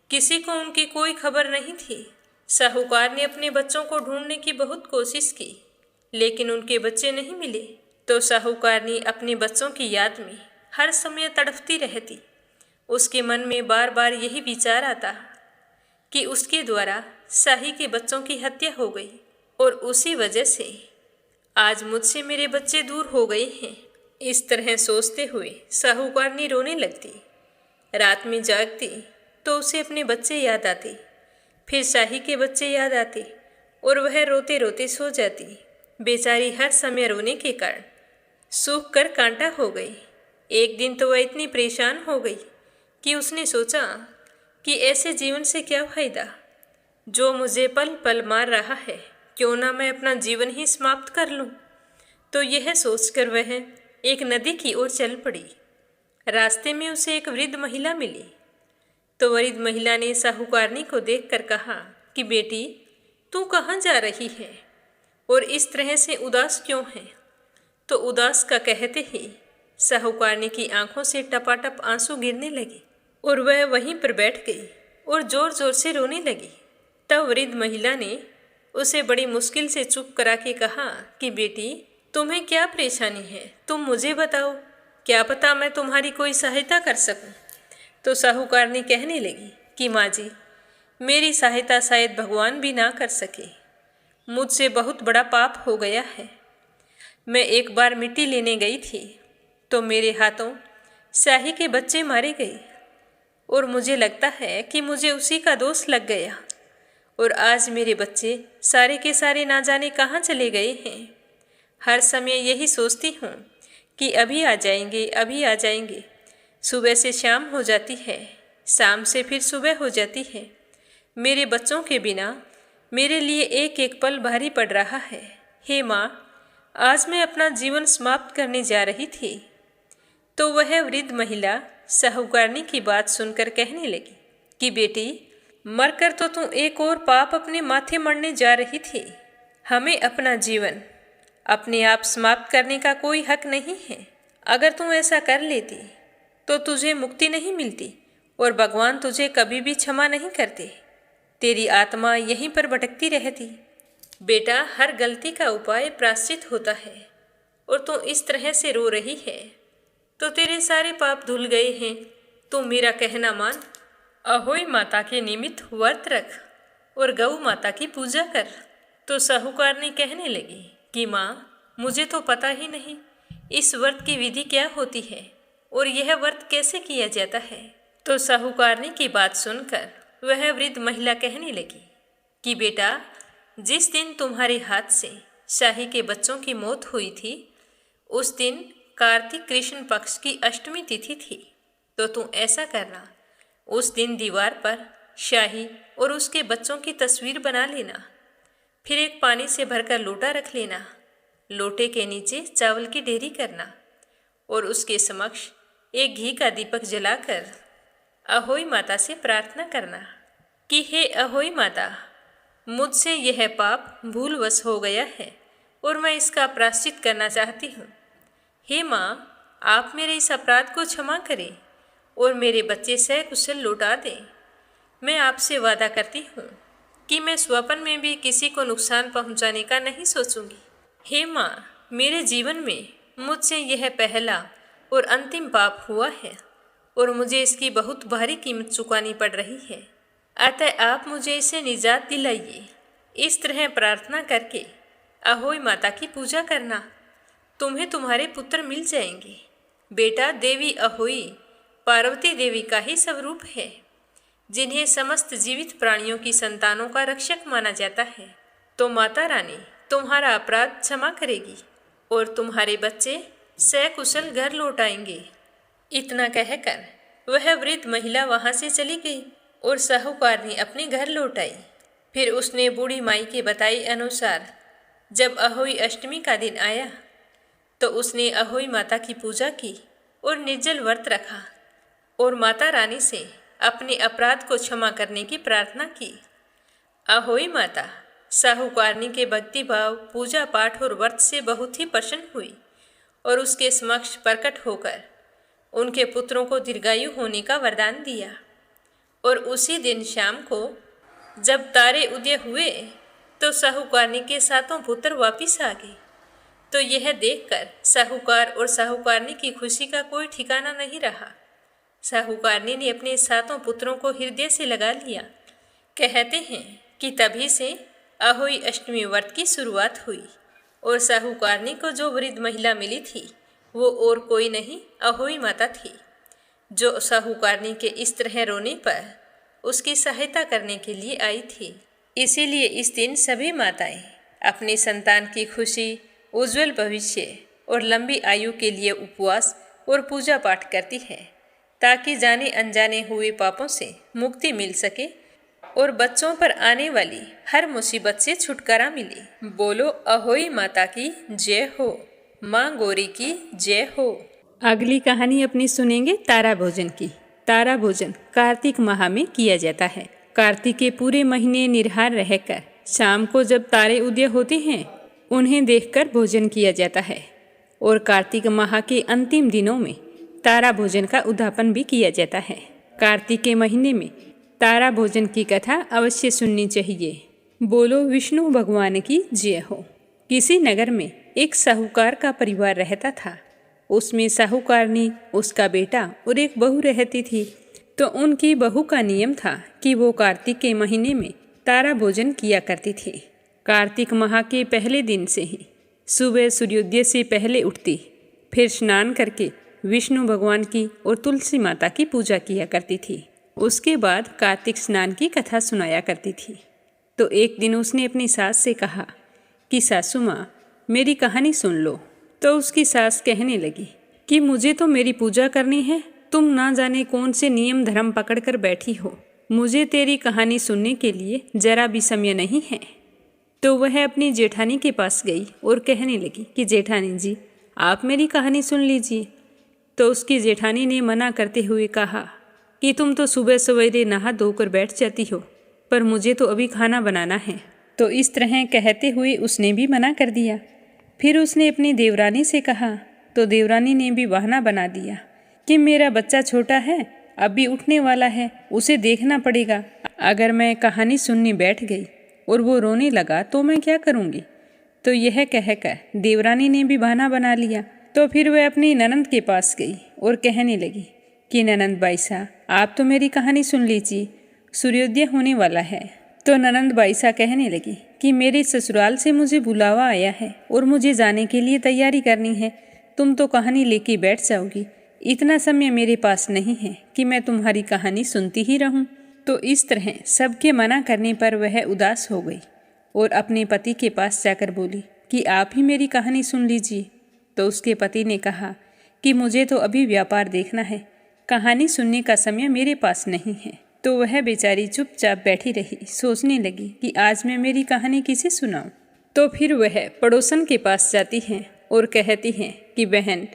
किसी को उनकी कोई खबर नहीं थी। साहूकार ने अपने बच्चों को ढूंढने की बहुत कोशिश की, लेकिन उनके बच्चे नहीं मिले। तो साहूकारनी अपने बच्चों की याद में हर समय तड़पती रहती। उसके मन में बार बार यही विचार आता कि उसके द्वारा शाही के बच्चों की हत्या हो गई और उसी वजह से आज मुझसे मेरे बच्चे दूर हो गए हैं। इस तरह सोचते हुए साहूकारनी रोने लगती। रात में जागती तो उसे अपने बच्चे याद आते, फिर शाही के बच्चे याद आते और वह रोते रोते सो जाती। बेचारी हर समय रोने के कारण सूख कर कांटा हो गई। एक दिन तो वह इतनी परेशान हो गई कि उसने सोचा कि ऐसे जीवन से क्या फायदा, जो मुझे पल पल मार रहा है, क्यों ना मैं अपना जीवन ही समाप्त कर लूं। तो यह सोचकर वह एक नदी की ओर चल पड़ी। रास्ते में उसे एक वृद्ध महिला मिली। तो वृद्ध महिला ने साहूकारनी को देखकर कहा कि बेटी, तू कहाँ जा रही है और इस तरह से उदास क्यों है। तो उदास का कहते ही साहूकारनी की आंखों से टपाटप आंसू गिरने लगे और वह वहीं पर बैठ गई और जोर जोर से रोने लगी। तब वृद्ध महिला ने उसे बड़ी मुश्किल से चुप करा के कहा कि बेटी, तुम्हें क्या परेशानी है, तुम मुझे बताओ, क्या पता मैं तुम्हारी कोई सहायता कर सकूं। तो साहूकारनी कहने लगी कि माँ जी, मेरी सहायता शायद भगवान भी ना कर सके। मुझसे बहुत बड़ा पाप हो गया है। मैं एक बार मिट्टी लेने गई थी तो मेरे हाथों शाही के बच्चे मारे गए और मुझे लगता है कि मुझे उसी का दोष लग गया और आज मेरे बच्चे सारे के सारे ना जाने कहाँ चले गए हैं। हर समय यही सोचती हूँ कि अभी आ जाएंगे, अभी आ जाएंगे। सुबह से शाम हो जाती है, शाम से फिर सुबह हो जाती है। मेरे बच्चों के बिना मेरे लिए एक एक पल भारी पड़ रहा है। हे माँ, आज मैं अपना जीवन समाप्त करने जा रही थी। तो वह वृद्ध महिला साहूकारनी की बात सुनकर कहने लगी कि बेटी, मरकर तो तू एक और पाप अपने माथे मढ़ने जा रही थी। हमें अपना जीवन अपने आप समाप्त करने का कोई हक नहीं है। अगर तू ऐसा कर लेती तो तुझे मुक्ति नहीं मिलती और भगवान तुझे कभी भी क्षमा नहीं करते। तेरी आत्मा यहीं पर भटकती रहती। बेटा, हर गलती का उपाय प्रायश्चित होता है और तू इस तरह से रो रही है तो तेरे सारे पाप धुल गए हैं। तू मेरा कहना मान, अहोई माता के निमित्त व्रत रख और गौ माता की पूजा कर। तो साहूकारनी कहने लगी कि माँ, मुझे तो पता ही नहीं इस व्रत की विधि क्या होती है और यह व्रत कैसे किया जाता है। तो साहूकारनी की बात सुनकर वह वृद्ध महिला कहने लगी कि बेटा, जिस दिन तुम्हारे हाथ से शाही के बच्चों की मौत हुई थी उस दिन कार्तिक कृष्ण पक्ष की अष्टमी तिथि थी। तो तुम ऐसा करना, उस दिन दीवार पर शाही और उसके बच्चों की तस्वीर बना लेना। फिर एक पानी से भरकर लोटा रख लेना। लोटे के नीचे चावल की ढेरी करना और उसके समक्ष एक घी का दीपक जलाकर अहोई माता से प्रार्थना करना कि हे अहोई माता, मुझसे यह पाप भूलवश हो गया है और मैं इसका प्रायश्चित करना चाहती हूँ। हे माँ, आप मेरे इस अपराध को क्षमा करें और मेरे बच्चे सकुशल लौटा दें। मैं आपसे वादा करती हूँ कि मैं स्वप्न में भी किसी को नुकसान पहुँचाने का नहीं सोचूंगी। हे माँ, मेरे जीवन में मुझसे यह पहला और अंतिम पाप हुआ है और मुझे इसकी बहुत भारी कीमत चुकानी पड़ रही है, अतः आप मुझे इसे निजात दिलाइए। इस तरह प्रार्थना करके अहोई माता की पूजा करना, तुम्हें तुम्हारे पुत्र मिल जाएंगे। बेटा, देवी अहोई पार्वती देवी का ही स्वरूप है, जिन्हें समस्त जीवित प्राणियों की संतानों का रक्षक माना जाता है। तो माता रानी तुम्हारा अपराध क्षमा करेगी और तुम्हारे बच्चे सकुशल घर लौट आएंगे। इतना कहकर वह वृद्ध महिला वहां से चली गई और साहूकारनी अपने घर लौट आई। फिर उसने बूढ़ी माई के बताई अनुसार जब अहोई अष्टमी का दिन आया तो उसने अहोई माता की पूजा की और निर्जल व्रत रखा और माता रानी से अपने अपराध को क्षमा करने की प्रार्थना की। अहोई माता साहूकारनी के भक्ति भाव, पूजा पाठ और व्रत से बहुत ही प्रसन्न हुई और उसके समक्ष प्रकट होकर उनके पुत्रों को दीर्घायु होने का वरदान दिया। और उसी दिन शाम को जब तारे उदय हुए तो साहूकारनी के सातों पुत्र वापिस आ गए। तो यह देखकर साहूकार और साहूकारनी की खुशी का कोई ठिकाना नहीं रहा। साहूकारनी ने अपने सातों पुत्रों को हृदय से लगा लिया। कहते हैं कि तभी से अहोई अष्टमी व्रत की शुरुआत हुई और साहूकारनी को जो वृद्ध महिला मिली थी वो और कोई नहीं अहोई माता थी, जो साहूकारनी के इस तरह रोने पर उसकी सहायता करने के लिए आई थी। इसीलिए इस दिन सभी माताएं अपनी संतान की खुशी, उज्जवल भविष्य और लंबी आयु के लिए उपवास और पूजा पाठ करती है, ताकि जाने अनजाने हुए पापों से मुक्ति मिल सके और बच्चों पर आने वाली हर मुसीबत से छुटकारा मिले। बोलो अहोई माता की जय हो, माँ गौरी की जय हो। अगली कहानी अपनी सुनेंगे तारा भोजन की। तारा भोजन कार्तिक माह में किया जाता है। कार्तिक के पूरे महीने निराहार रहकर शाम को जब तारे उदय होते हैं उन्हें देखकर भोजन किया जाता है। और कार्तिक माह के अंतिम दिनों में तारा भोजन का उद्यापन भी किया जाता है। कार्तिक के महीने में तारा भोजन की कथा अवश्य सुननी चाहिए। बोलो विष्णु भगवान की जय हो। किसी नगर में एक साहूकार का परिवार रहता था। उसमें साहूकारनी, उसका बेटा और एक बहू रहती थी। तो उनकी बहू का नियम था कि वो कार्तिक के महीने में तारा भोजन किया करती थी। कार्तिक माह के पहले दिन से ही सुबह सूर्योदय से पहले उठती, फिर स्नान करके विष्णु भगवान की और तुलसी माता की पूजा किया करती थी। उसके बाद कार्तिक स्नान की कथा सुनाया करती थी। तो एक दिन उसने अपनी सास से कहा कि सासू माँ, मेरी कहानी सुन लो। तो उसकी सास कहने लगी कि मुझे तो मेरी पूजा करनी है, तुम ना जाने कौन से नियम धर्म पकड़ कर बैठी हो, मुझे तेरी कहानी सुनने के लिए जरा भी समय नहीं है। तो वह अपनी जेठानी के पास गई और कहने लगी कि जेठानी जी, आप मेरी कहानी सुन लीजिए। तो उसकी जेठानी ने मना करते हुए कहा कि तुम तो सुबह सवेरे नहा धोकर बैठ जाती हो, पर मुझे तो अभी खाना बनाना है। तो इस तरह कहते हुए उसने भी मना कर दिया। फिर उसने अपनी देवरानी से कहा, तो देवरानी ने भी बहाना बना दिया कि मेरा बच्चा छोटा है, अभी उठने वाला है, उसे देखना पड़ेगा। अगर मैं कहानी सुनने बैठ गई और वो रोने लगा तो मैं क्या करूँगी। तो यह कहकर देवरानी ने भी बहाना बना लिया। तो फिर वह अपनी ननंद के पास गई और कहने लगी कि ननंद बाईसा, आप तो मेरी कहानी सुन लीजिए, सूर्योदय होने वाला है। तो ननंद बाईसा कहने लगी कि मेरे ससुराल से मुझे बुलावा आया है और मुझे जाने के लिए तैयारी करनी है। तुम तो कहानी लेके बैठ जाओगी, इतना समय मेरे पास नहीं है कि मैं तुम्हारी कहानी सुनती ही रहूं। तो इस तरह सबके मना करने पर वह उदास हो गई और अपने पति के पास जाकर बोली कि आप ही मेरी कहानी सुन लीजिए। तो उसके पति ने कहा कि मुझे तो अभी व्यापार देखना है, कहानी सुनने का समय मेरे पास नहीं है। तो वह बेचारी चुपचाप बैठी रही, सोचने लगी कि आज मैं मेरी कहानी किसे सुनाऊं। तो फिर वह पड़ोसन के पास जाती है और कहती है कि बहन,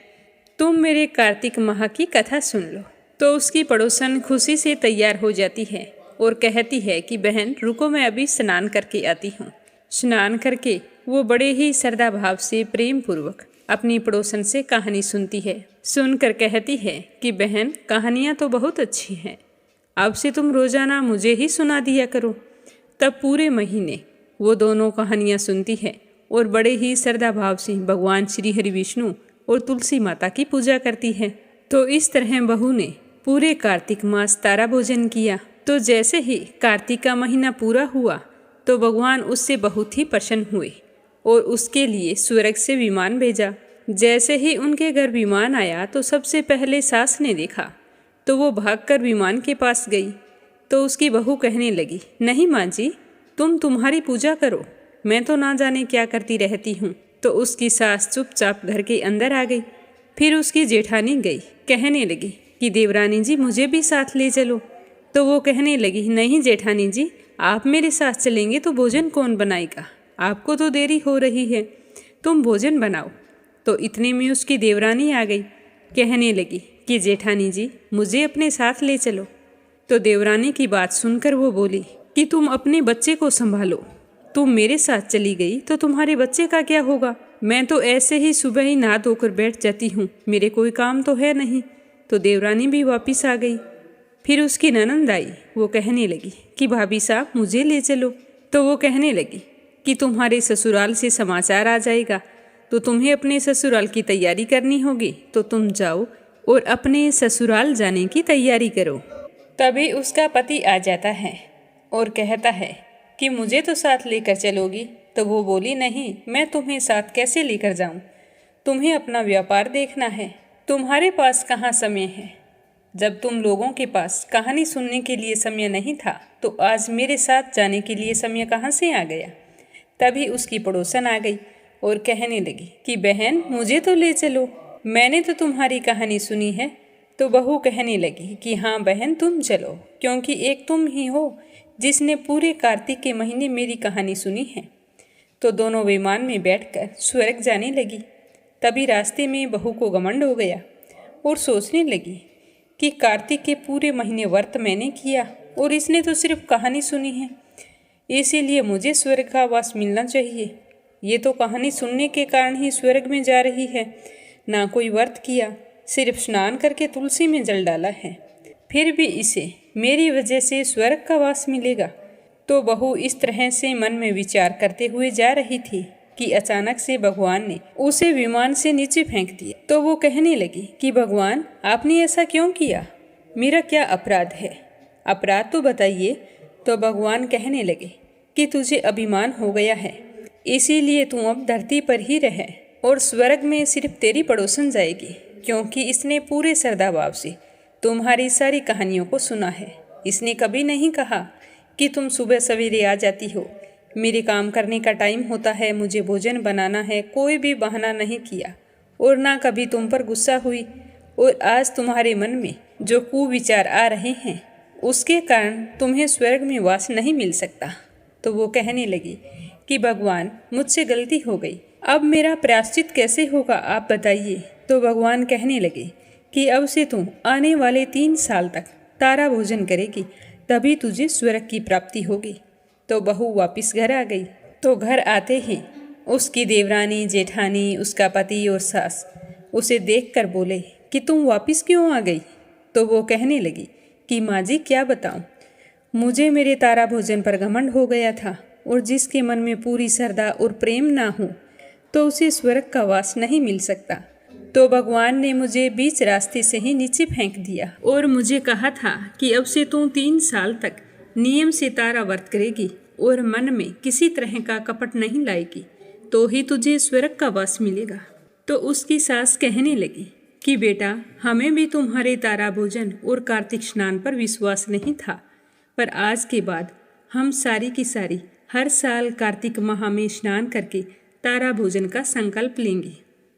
तुम मेरे कार्तिक माह की कथा सुन लो। तो उसकी पड़ोसन खुशी से तैयार हो जाती है और कहती है कि बहन रुको, मैं अभी स्नान करके आती हूँ। स्नान करके वो बड़े ही श्रद्धा भाव से प्रेम पूर्वक अपनी पड़ोसन से कहानी सुनती है। सुनकर कहती है कि बहन, कहानियाँ तो बहुत अच्छी हैं, अब से तुम रोज़ाना मुझे ही सुना दिया करो। तब पूरे महीने वो दोनों कहानियाँ सुनती है और बड़े ही श्रद्धा भाव से भगवान श्री हरि विष्णु और तुलसी माता की पूजा करती है। तो इस तरह बहू ने पूरे कार्तिक मास तारा भोजन किया। तो जैसे ही कार्तिक का महीना पूरा हुआ तो भगवान उससे बहुत ही प्रसन्न हुए और उसके लिए स्वर्ग से विमान भेजा। जैसे ही उनके घर विमान आया तो सबसे पहले सास ने देखा तो वो भागकर विमान के पास गई। तो उसकी बहू कहने लगी, नहीं माँ जी, तुम्हारी पूजा करो, मैं तो ना जाने क्या करती रहती हूँ। तो उसकी सास चुपचाप घर के अंदर आ गई। फिर उसकी जेठानी गई, कहने लगी कि देवरानी जी मुझे भी साथ ले चलो। तो वो कहने लगी, नहीं जेठानी जी, आप मेरे साथ चलेंगे तो भोजन कौन बनाएगा, आपको तो देरी हो रही है, तुम भोजन बनाओ। तो इतने में उसकी देवरानी आ गई। कहने लगी कि जेठानी जी, मुझे अपने साथ ले चलो। तो देवरानी की बात सुनकर वो बोली कि तुम अपने बच्चे को संभालो, तुम मेरे साथ चली गई तो तुम्हारे बच्चे का क्या होगा? मैं तो ऐसे ही सुबह ही नहा धोकर बैठ जाती हूँ, मेरे कोई काम तो है नहीं। तो देवरानी भी वापस आ गई। फिर उसकी ननंद आई, वो कहने लगी कि भाभी साहब मुझे ले चलो। तो वो कहने लगी कि तुम्हारे ससुराल से समाचार आ जाएगा, तो तुम्हें अपने ससुराल की तैयारी करनी होगी, तो तुम जाओ और अपने ससुराल जाने की तैयारी करो। तभी उसका पति आ जाता है और कहता है कि मुझे तो साथ लेकर चलोगी। तो वो बोली नहीं, मैं तुम्हें साथ कैसे लेकर जाऊं? तुम्हें अपना व्यापार देखना है, तुम्हारे पास कहाँ समय है? जब तुम लोगों के पास कहानी सुनने के लिए समय नहीं था, तो आज मेरे साथ जाने के लिए समय कहाँ से आ गया? तभी उसकी पड़ोसन आ गई और कहने लगी कि बहन मुझे तो ले चलो, मैंने तो तुम्हारी कहानी सुनी है। तो बहू कहने लगी कि हाँ बहन तुम चलो, क्योंकि एक तुम ही हो जिसने पूरे कार्तिक के महीने मेरी कहानी सुनी है। तो दोनों विमान में बैठकर स्वर्ग जाने लगी। तभी रास्ते में बहू को घमंड हो गया और सोचने लगी कि कार्तिक के पूरे महीने व्रत मैंने किया और इसने तो सिर्फ कहानी सुनी है, इसीलिए मुझे स्वर्ग का वास मिलना चाहिए। ये तो कहानी सुनने के कारण ही स्वर्ग में जा रही है, ना कोई व्रत किया, सिर्फ स्नान करके तुलसी में जल डाला है, फिर भी इसे मेरी वजह से स्वर्ग का वास मिलेगा। तो बहू इस तरह से मन में विचार करते हुए जा रही थी कि अचानक से भगवान ने उसे विमान से नीचे फेंक दिया। तो वो कहने लगी कि भगवान आपने ऐसा क्यों किया? मेरा क्या अपराध है? अपराध तो बताइए। तो भगवान कहने लगे कि तुझे अभिमान हो गया है, इसीलिए तू अब धरती पर ही रहे और स्वर्ग में सिर्फ तेरी पड़ोसन जाएगी, क्योंकि इसने पूरे श्रद्धाभाव से तुम्हारी सारी कहानियों को सुना है। इसने कभी नहीं कहा कि तुम सुबह सवेरे आ जाती हो, मेरे काम करने का टाइम होता है, मुझे भोजन बनाना है, कोई भी बहाना नहीं किया और ना कभी तुम पर गुस्सा हुई। और आज तुम्हारे मन में जो कुविचार आ रहे हैं उसके कारण तुम्हें स्वर्ग में वास नहीं मिल सकता। तो वो कहने लगी कि भगवान मुझसे गलती हो गई, अब मेरा प्रायश्चित कैसे होगा आप बताइए। तो भगवान कहने लगे कि अब से तुम आने वाले 3 साल तक तारा भोजन करेगी, तभी तुझे स्वर्ग की प्राप्ति होगी। तो बहू वापस घर आ गई। तो घर आते ही उसकी देवरानी, जेठानी, उसका पति और सास उसे देखकर बोले कि तुम वापस क्यों आ गई? तो वो कहने लगी कि माँ जी क्या बताऊँ, मुझे मेरे तारा भोजन पर घमंड हो गया था और जिसके मन में पूरी श्रद्धा और प्रेम ना हो तो उसे स्वर्ग का वास नहीं मिल सकता। तो भगवान ने मुझे बीच रास्ते से ही नीचे फेंक दिया और मुझे कहा था कि अब से तू 3 साल तक नियम से तारा व्रत करेगी और मन में किसी तरह का कपट नहीं लाएगी, तो ही तुझे स्वर्ग का वास मिलेगा। तो उसकी सास कहने लगी कि बेटा हमें भी तुम्हारे तारा भोजन और कार्तिक स्नान पर विश्वास नहीं था, पर आज के बाद हम सारी की सारी हर साल कार्तिक माह में स्नान करके तारा भोजन का संकल्प लेंगे।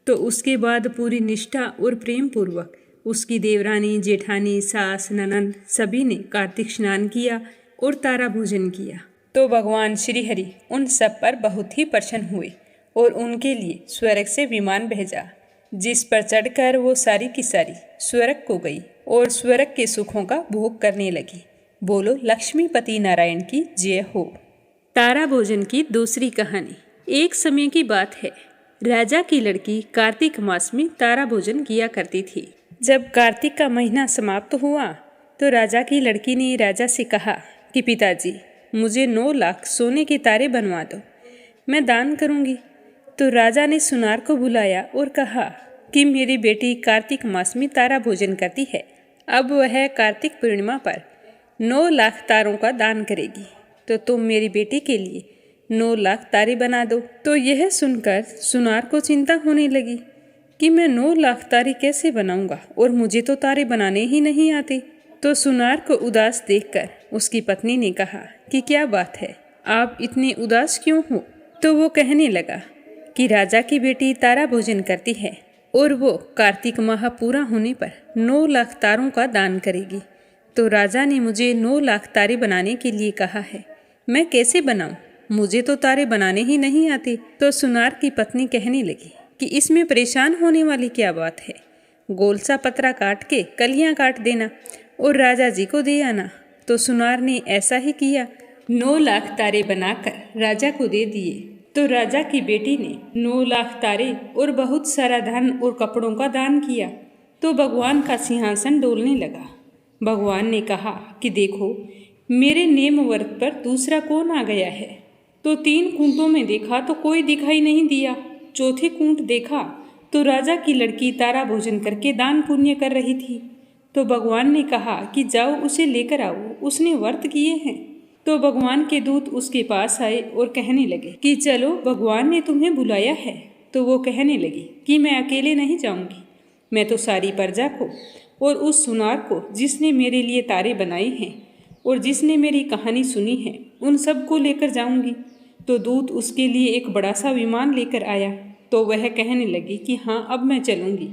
तो उसके बाद पूरी निष्ठा और प्रेम पूर्वक उसकी देवरानी, जेठानी, सास, ननंद सभी ने कार्तिक स्नान किया और तारा भोजन किया। तो भगवान श्री हरि उन सब पर बहुत ही प्रसन्न हुए और उनके लिए स्वर्ग से विमान भेजा, जिस पर चढ़कर वो सारी की सारी स्वर्ग को गई और स्वर्ग के सुखों का भोग करने लगी। बोलो लक्ष्मीपति नारायण की जय हो। तारा भोजन की दूसरी कहानी। एक समय की बात है, राजा की लड़की कार्तिक मास में तारा भोजन किया करती थी। जब कार्तिक का महीना समाप्त हुआ तो राजा की लड़की ने राजा से कहा कि पिताजी मुझे 9 लाख सोने के तारे बनवा दो, मैं दान करूंगी। तो राजा ने सुनार को बुलाया और कहा कि मेरी बेटी कार्तिक मास में तारा भोजन करती है, अब वह कार्तिक पूर्णिमा पर 9 लाख तारों का दान करेगी, तो तुम मेरी बेटी के लिए 9 लाख तारे बना दो। तो यह सुनकर सुनार को चिंता होने लगी कि मैं 9 लाख तारे कैसे बनाऊंगा और मुझे तो तारे बनाने ही नहीं आते। तो सुनार को उदास देखकर उसकी पत्नी ने कहा कि क्या बात है, आप इतने उदास क्यों हो? तो वो कहने लगा कि राजा की बेटी तारा भोजन करती है और वो कार्तिक माह पूरा होने पर 9 लाख तारों का दान करेगी। तो राजा ने मुझे 9 लाख तारे बनाने के लिए कहा है, मैं कैसे बनाऊं? मुझे तो तारे बनाने ही नहीं आते। तो सुनार की पत्नी कहने लगी कि इसमें परेशान होने वाली क्या बात है। गोल सा पतरा काट के कलियां काट देना और राजा जी को दे आना। तो सुनार ने ऐसा ही किया। 9 लाख तारे बनाकर राजा को दे दिए। तो राजा की बेटी ने 9 लाख तारे और बहुत सारा धन और कपड़ों का दान किया। तो भगवान का सिंहासन डोलने लगा। भगवान ने कहा कि देखो, मेरे नेम व्रत पर दूसरा कौन आ गया है। तो 3 कूंटों में देखा तो कोई दिखाई नहीं दिया। चौथे कूंट देखा तो राजा की लड़की तारा भोजन करके दान पुण्य कर रही थी। तो भगवान ने कहा कि जाओ उसे लेकर आओ, उसने व्रत किए हैं। तो भगवान के दूत उसके पास आए और कहने लगे कि चलो, भगवान ने तुम्हें बुलाया है। तो वो कहने लगी कि मैं अकेले नहीं जाऊंगी, मैं तो सारी प्रजा को और उस सुनार को जिसने मेरे लिए तारे बनाए हैं और जिसने मेरी कहानी सुनी है, उन सबको लेकर जाऊंगी। तो दूत उसके लिए एक बड़ा सा विमान लेकर आया। तो वह कहने लगी कि हाँ, अब मैं चलूंगी।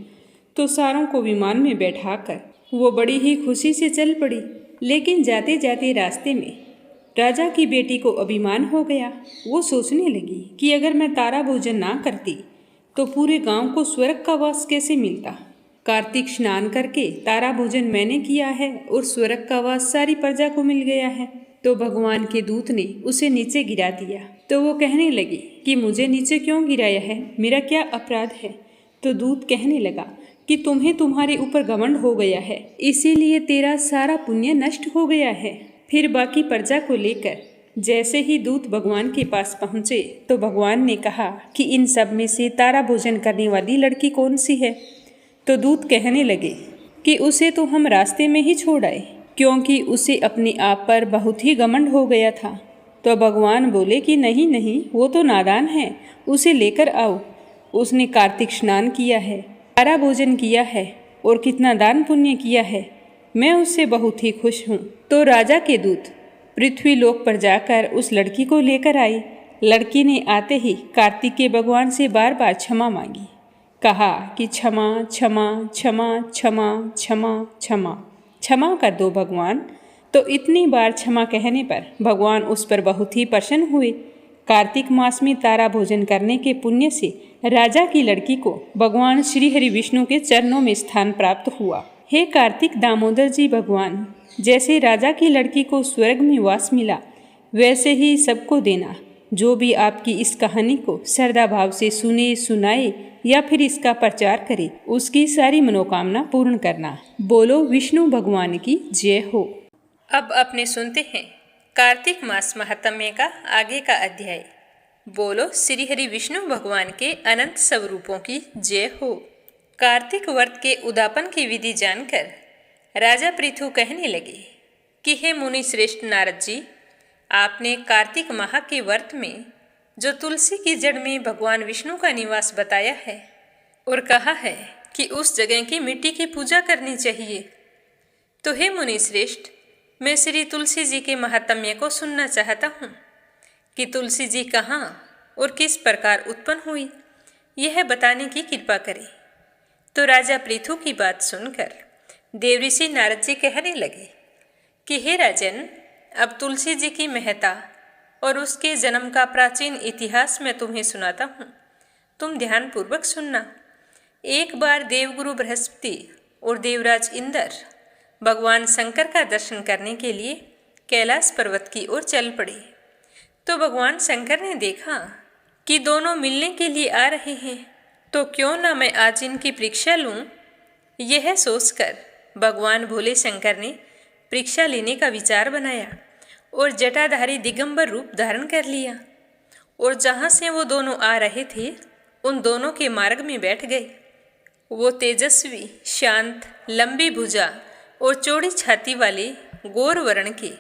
तो सारों को विमान में बैठाकर वो बड़ी ही खुशी से चल पड़ी। लेकिन जाते जाते रास्ते में राजा की बेटी को अभिमान हो गया। वो सोचने लगी कि अगर मैं तारा भोजन ना करती तो पूरे गांव को स्वर्ग का वास कैसे मिलता। कार्तिक स्नान करके तारा भोजन मैंने किया है और स्वर्ग का वास सारी प्रजा को मिल गया है। तो भगवान के दूत ने उसे नीचे गिरा दिया। तो वो कहने लगी कि मुझे नीचे क्यों गिराया है, मेरा क्या अपराध है। तो दूत कहने लगा कि तुम्हें तुम्हारे ऊपर घमंड हो गया है, इसीलिए तेरा सारा पुण्य नष्ट हो गया है। फिर बाकी प्रजा को लेकर जैसे ही दूत भगवान के पास पहुँचे तो भगवान ने कहा कि इन सब में से तारा भोजन करने वाली लड़की कौन सी है। तो दूत कहने लगे कि उसे तो हम रास्ते में ही छोड़ आए, क्योंकि उसे अपने आप पर बहुत ही घमंड हो गया था। तो भगवान बोले कि नहीं नहीं, वो तो नादान है, उसे लेकर आओ। उसने कार्तिक स्नान किया है, तारा भोजन किया है और कितना दान पुण्य किया है, मैं उससे बहुत ही खुश हूँ। तो राजा के दूत पृथ्वी लोक पर जाकर उस लड़की को लेकर आई। लड़की ने आते ही कार्तिक के भगवान से बार बार क्षमा मांगी। कहा कि क्षमा क्षमा क्षमा क्षमा क्षमा क्षमा क्षमा कर दो भगवान। तो इतनी बार क्षमा कहने पर भगवान उस पर बहुत ही प्रसन्न हुए। कार्तिक मास में तारा भोजन करने के पुण्य से राजा की लड़की को भगवान श्री हरि विष्णु के चरणों में स्थान प्राप्त हुआ। हे कार्तिक दामोदर जी भगवान, जैसे राजा की लड़की को स्वर्ग में वास मिला, वैसे ही सबको देना। जो भी आपकी इस कहानी को श्रद्धा भाव से सुने, सुनाए या फिर इसका प्रचार करे, उसकी सारी मनोकामना पूर्ण करना। बोलो विष्णु भगवान की जय हो। अब अपने सुनते हैं कार्तिक मास महात्म्य का आगे का अध्याय। बोलो श्री हरि विष्णु भगवान के अनंत स्वरूपों की जय हो। कार्तिक व्रत के उद्यापन की विधि जानकर राजा पृथु कहने लगे कि हे मुनि श्रेष्ठ नारद जी, आपने कार्तिक माह के व्रत में जो तुलसी की जड़ में भगवान विष्णु का निवास बताया है और कहा है कि उस जगह की मिट्टी की पूजा करनी चाहिए, तो हे मुनि श्रेष्ठ, मैं श्री तुलसी जी के महात्म्य को सुनना चाहता हूँ कि तुलसी जी कहाँ और किस प्रकार उत्पन्न हुई, यह बताने की कृपा करें। तो राजा पृथु की बात सुनकर देवऋषि नारद जी कहने लगे कि हे राजन, अब तुलसी जी की महत्ता और उसके जन्म का प्राचीन इतिहास मैं तुम्हें सुनाता हूँ, तुम ध्यानपूर्वक सुनना। एक बार देवगुरु बृहस्पति और देवराज इंद्र भगवान शंकर का दर्शन करने के लिए कैलाश पर्वत की ओर चल पड़े। तो भगवान शंकर ने देखा कि दोनों मिलने के लिए आ रहे हैं, तो क्यों ना मैं आज इनकी परीक्षा लूँ। यह सोचकर भगवान भोले शंकर ने परीक्षा लेने का विचार बनाया और जटाधारी दिगंबर रूप धारण कर लिया और जहाँ से वो दोनों आ रहे थे उन दोनों के मार्ग में बैठ गए। वो तेजस्वी, शांत, लंबी भुजा और चौड़ी छाती वाले गौर वर्ण के,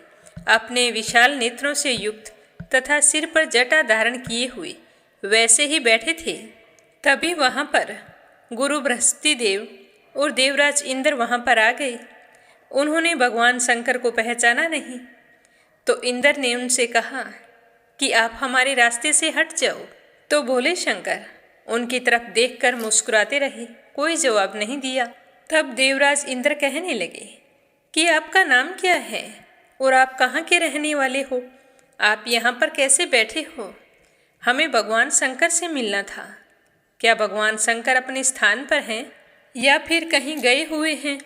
अपने विशाल नेत्रों से युक्त तथा सिर पर जटा धारण किए हुए वैसे ही बैठे थे। तभी वहाँ पर गुरु बृहस्पति देव और देवराज इंद्र वहाँ पर आ गए। उन्होंने भगवान शंकर को पहचाना नहीं, तो इंद्र ने उनसे कहा कि आप हमारे रास्ते से हट जाओ। तो भोले शंकर उनकी तरफ देखकर मुस्कुराते रहे, कोई जवाब नहीं दिया। तब देवराज इंद्र कहने लगे कि आपका नाम क्या है और आप कहाँ के रहने वाले हो, आप यहाँ पर कैसे बैठे हो? हमें भगवान शंकर से मिलना था, क्या भगवान शंकर अपने स्थान पर हैं या फिर कहीं गए हुए हैं?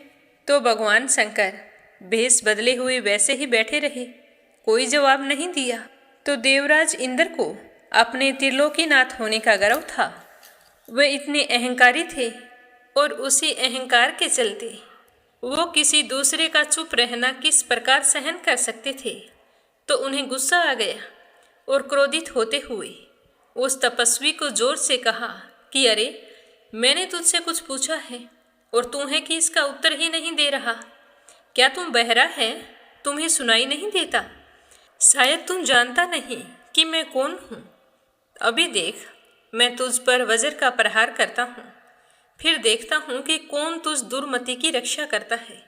तो भगवान शंकर भेष बदले हुए वैसे ही बैठे रहे, कोई जवाब नहीं दिया। तो देवराज इंद्र को अपने त्रिलोकीनाथ होने का गर्व था। वे इतने अहंकारी थे और उसी अहंकार के चलते वो किसी दूसरे का चुप रहना किस प्रकार सहन कर सकते थे। तो उन्हें गुस्सा आ गया और क्रोधित होते हुए उस तपस्वी को जोर से कहा कि अरे, मैंने तुझसे कुछ पूछा है और तू है कि इसका उत्तर ही नहीं दे रहा। क्या तुम बहरा है? तुम्हें सुनाई नहीं देता? शायद तुम जानता नहीं कि मैं कौन हूँ। अभी देख, मैं तुझ पर वज्र का प्रहार करता हूँ, फिर देखता हूँ कि कौन तुझ दुर्मति की रक्षा करता है।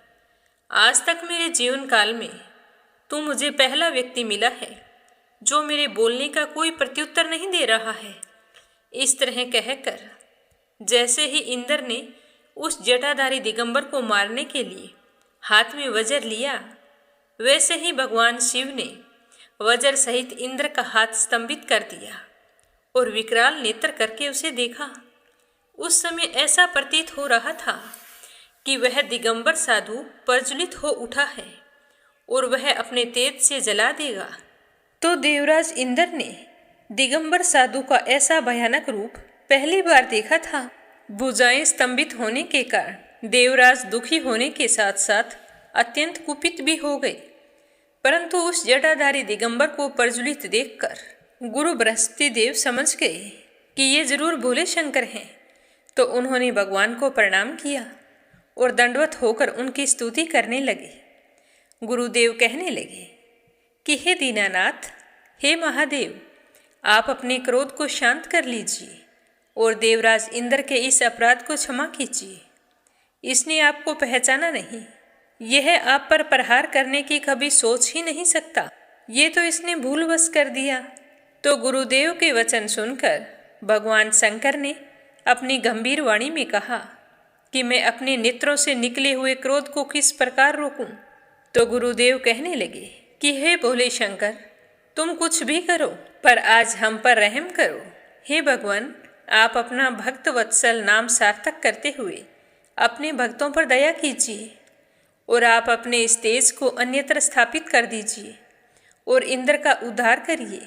आज तक मेरे जीवन काल में तू मुझे पहला व्यक्ति मिला है जो मेरे बोलने का कोई प्रत्युत्तर नहीं दे रहा है। इस तरह कहकर जैसे ही इंद्र ने उस जटाधारी दिगंबर को मारने के लिए हाथ में वज्र लिया, वैसे ही भगवान शिव ने वज्र सहित इंद्र का हाथ स्तंभित कर दिया और विकराल नेत्र करके उसे देखा। उस समय ऐसा प्रतीत हो रहा था कि वह दिगंबर साधु प्रज्वलित हो उठा है और वह अपने तेज से जला देगा। तो देवराज इंद्र ने दिगंबर साधु का ऐसा भयानक रूप पहली बार देखा था। भुजाएं स्तंभित होने के कारण देवराज दुखी होने के साथ साथ अत्यंत कुपित भी हो गए। परंतु उस जटाधारी दिगंबर को प्रज्वलित देखकर गुरु बृहस्पति देव समझ गए कि ये जरूर भोले शंकर हैं। तो उन्होंने भगवान को प्रणाम किया और दंडवत होकर उनकी स्तुति करने लगे। गुरुदेव कहने लगे कि हे दीनानाथ, हे महादेव, आप अपने क्रोध को शांत कर लीजिए और देवराज इंद्र के इस अपराध को क्षमा कीजिए। इसने आपको पहचाना नहीं, यह आप पर प्रहार करने की कभी सोच ही नहीं सकता, ये तो इसने भूलवश कर दिया। तो गुरुदेव के वचन सुनकर भगवान शंकर ने अपनी गंभीर वाणी में कहा कि मैं अपने नेत्रों से निकले हुए क्रोध को किस प्रकार रोकूं। तो गुरुदेव कहने लगे कि हे भोले शंकर, तुम कुछ भी करो पर आज हम पर रहम करो। हे भगवान, आप अपना भक्त वत्सल नाम सार्थक करते हुए अपने भक्तों पर दया कीजिए और आप अपने इस तेज को अन्यत्र स्थापित कर दीजिए और इंद्र का उद्धार करिए।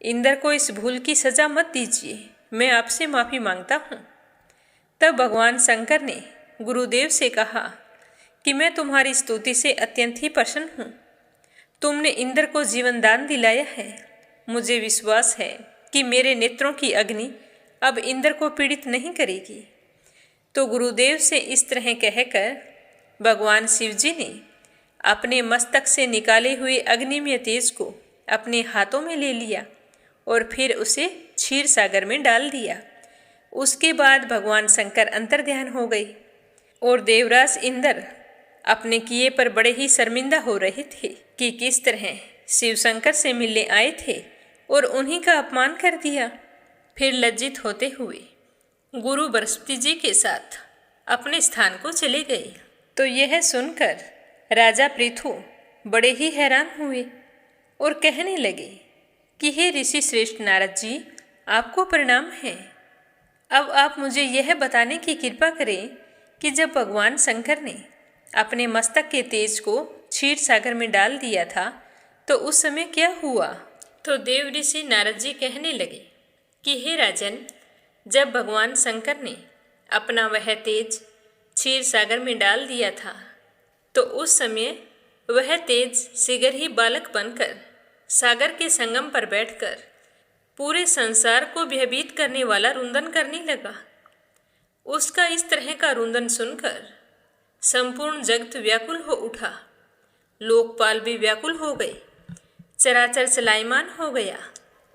इंद्र को इस भूल की सजा मत दीजिए, मैं आपसे माफ़ी मांगता हूँ। तब भगवान शंकर ने गुरुदेव से कहा कि मैं तुम्हारी स्तुति से अत्यंत ही प्रसन्न हूँ। तुमने इंद्र को जीवन दान दिलाया है। मुझे विश्वास है कि मेरे नेत्रों की अग्नि अब इंद्र को पीड़ित नहीं करेगी। तो गुरुदेव से इस तरह कहकर भगवान शिवजी ने अपने मस्तक से निकाले हुए अग्निमय तेज को अपने हाथों में ले लिया और फिर उसे क्षीर सागर में डाल दिया। उसके बाद भगवान शंकर अंतर्ध्यान हो गए और देवराज इंद्र अपने किए पर बड़े ही शर्मिंदा हो रहे थे कि किस तरह शिव शंकर से मिलने आए थे और उन्हीं का अपमान कर दिया। फिर लज्जित होते हुए गुरु बृहस्पति जी के साथ अपने स्थान को चले गए। तो यह सुनकर राजा पृथु बड़े ही हैरान हुए और कहने लगे कि हे ऋषि श्रेष्ठ नारद जी, आपको प्रणाम है। अब आप मुझे यह बताने की कृपा करें कि जब भगवान शंकर ने अपने मस्तक के तेज को क्षीर सागर में डाल दिया था तो उस समय क्या हुआ। तो देव ऋषि नारद जी कहने लगे कि हे राजन, जब भगवान शंकर ने अपना वह तेज क्षीर सागर में डाल दिया था तो उस समय वह तेज शीघ्र ही बालक बनकर सागर के संगम पर बैठकर पूरे संसार को भयभीत करने वाला रुंदन करने लगा। उसका इस तरह का रुंदन सुनकर संपूर्ण जगत व्याकुल हो उठा, लोकपाल भी व्याकुल हो गए, चराचर चलायमान हो गया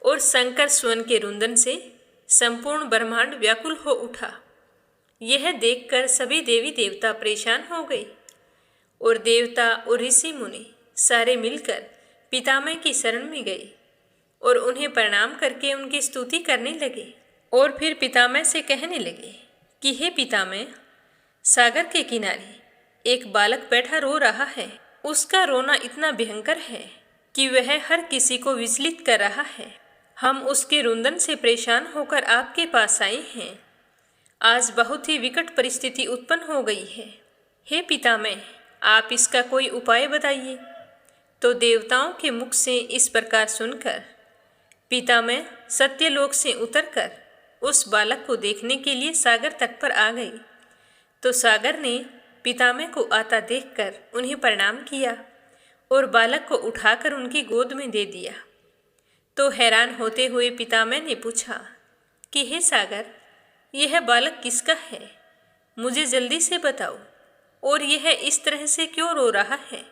और शंकर स्वयं के रुंदन से संपूर्ण ब्रह्मांड व्याकुल हो उठा। यह देखकर सभी देवी देवता परेशान हो गए और देवता और ऋषि मुनि सारे मिलकर पितामह की शरण में गए और उन्हें प्रणाम करके उनकी स्तुति करने लगे। और फिर पितामह से कहने लगे कि हे पितामह, सागर के किनारे एक बालक बैठा रो रहा है। उसका रोना इतना भयंकर है कि वह हर किसी को विचलित कर रहा है। हम उसके रुंदन से परेशान होकर आपके पास आए हैं। आज बहुत ही विकट परिस्थिति उत्पन्न हो गई है। हे पितामह, आप इसका कोई उपाय बताइए। तो देवताओं के मुख से इस प्रकार सुनकर पितामह सत्यलोक से उतरकर उस बालक को देखने के लिए सागर तट पर आ गई। तो सागर ने पितामह को आता देखकर उन्हें प्रणाम किया और बालक को उठाकर उनकी गोद में दे दिया। तो हैरान होते हुए पितामह ने पूछा कि हे सागर, यह बालक किसका है? मुझे जल्दी से बताओ, और यह इस तरह से क्यों रो रहा है?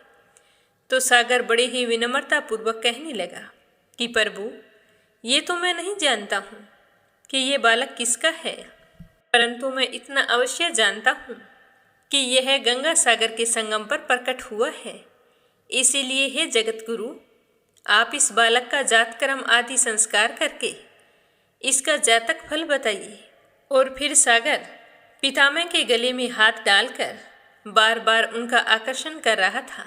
तो सागर बड़े ही विनम्रतापूर्वक कहने लगा कि प्रभु, ये तो मैं नहीं जानता हूँ कि ये बालक किसका है, परंतु मैं इतना अवश्य जानता हूँ कि यह गंगा सागर के संगम पर प्रकट हुआ है। इसीलिए हे जगत गुरु, आप इस बालक का जात कर्म आदि संस्कार करके इसका जातक फल बताइए। और फिर सागर पितामह के गले में हाथ डालकर बार बार उनका आकर्षण कर रहा था।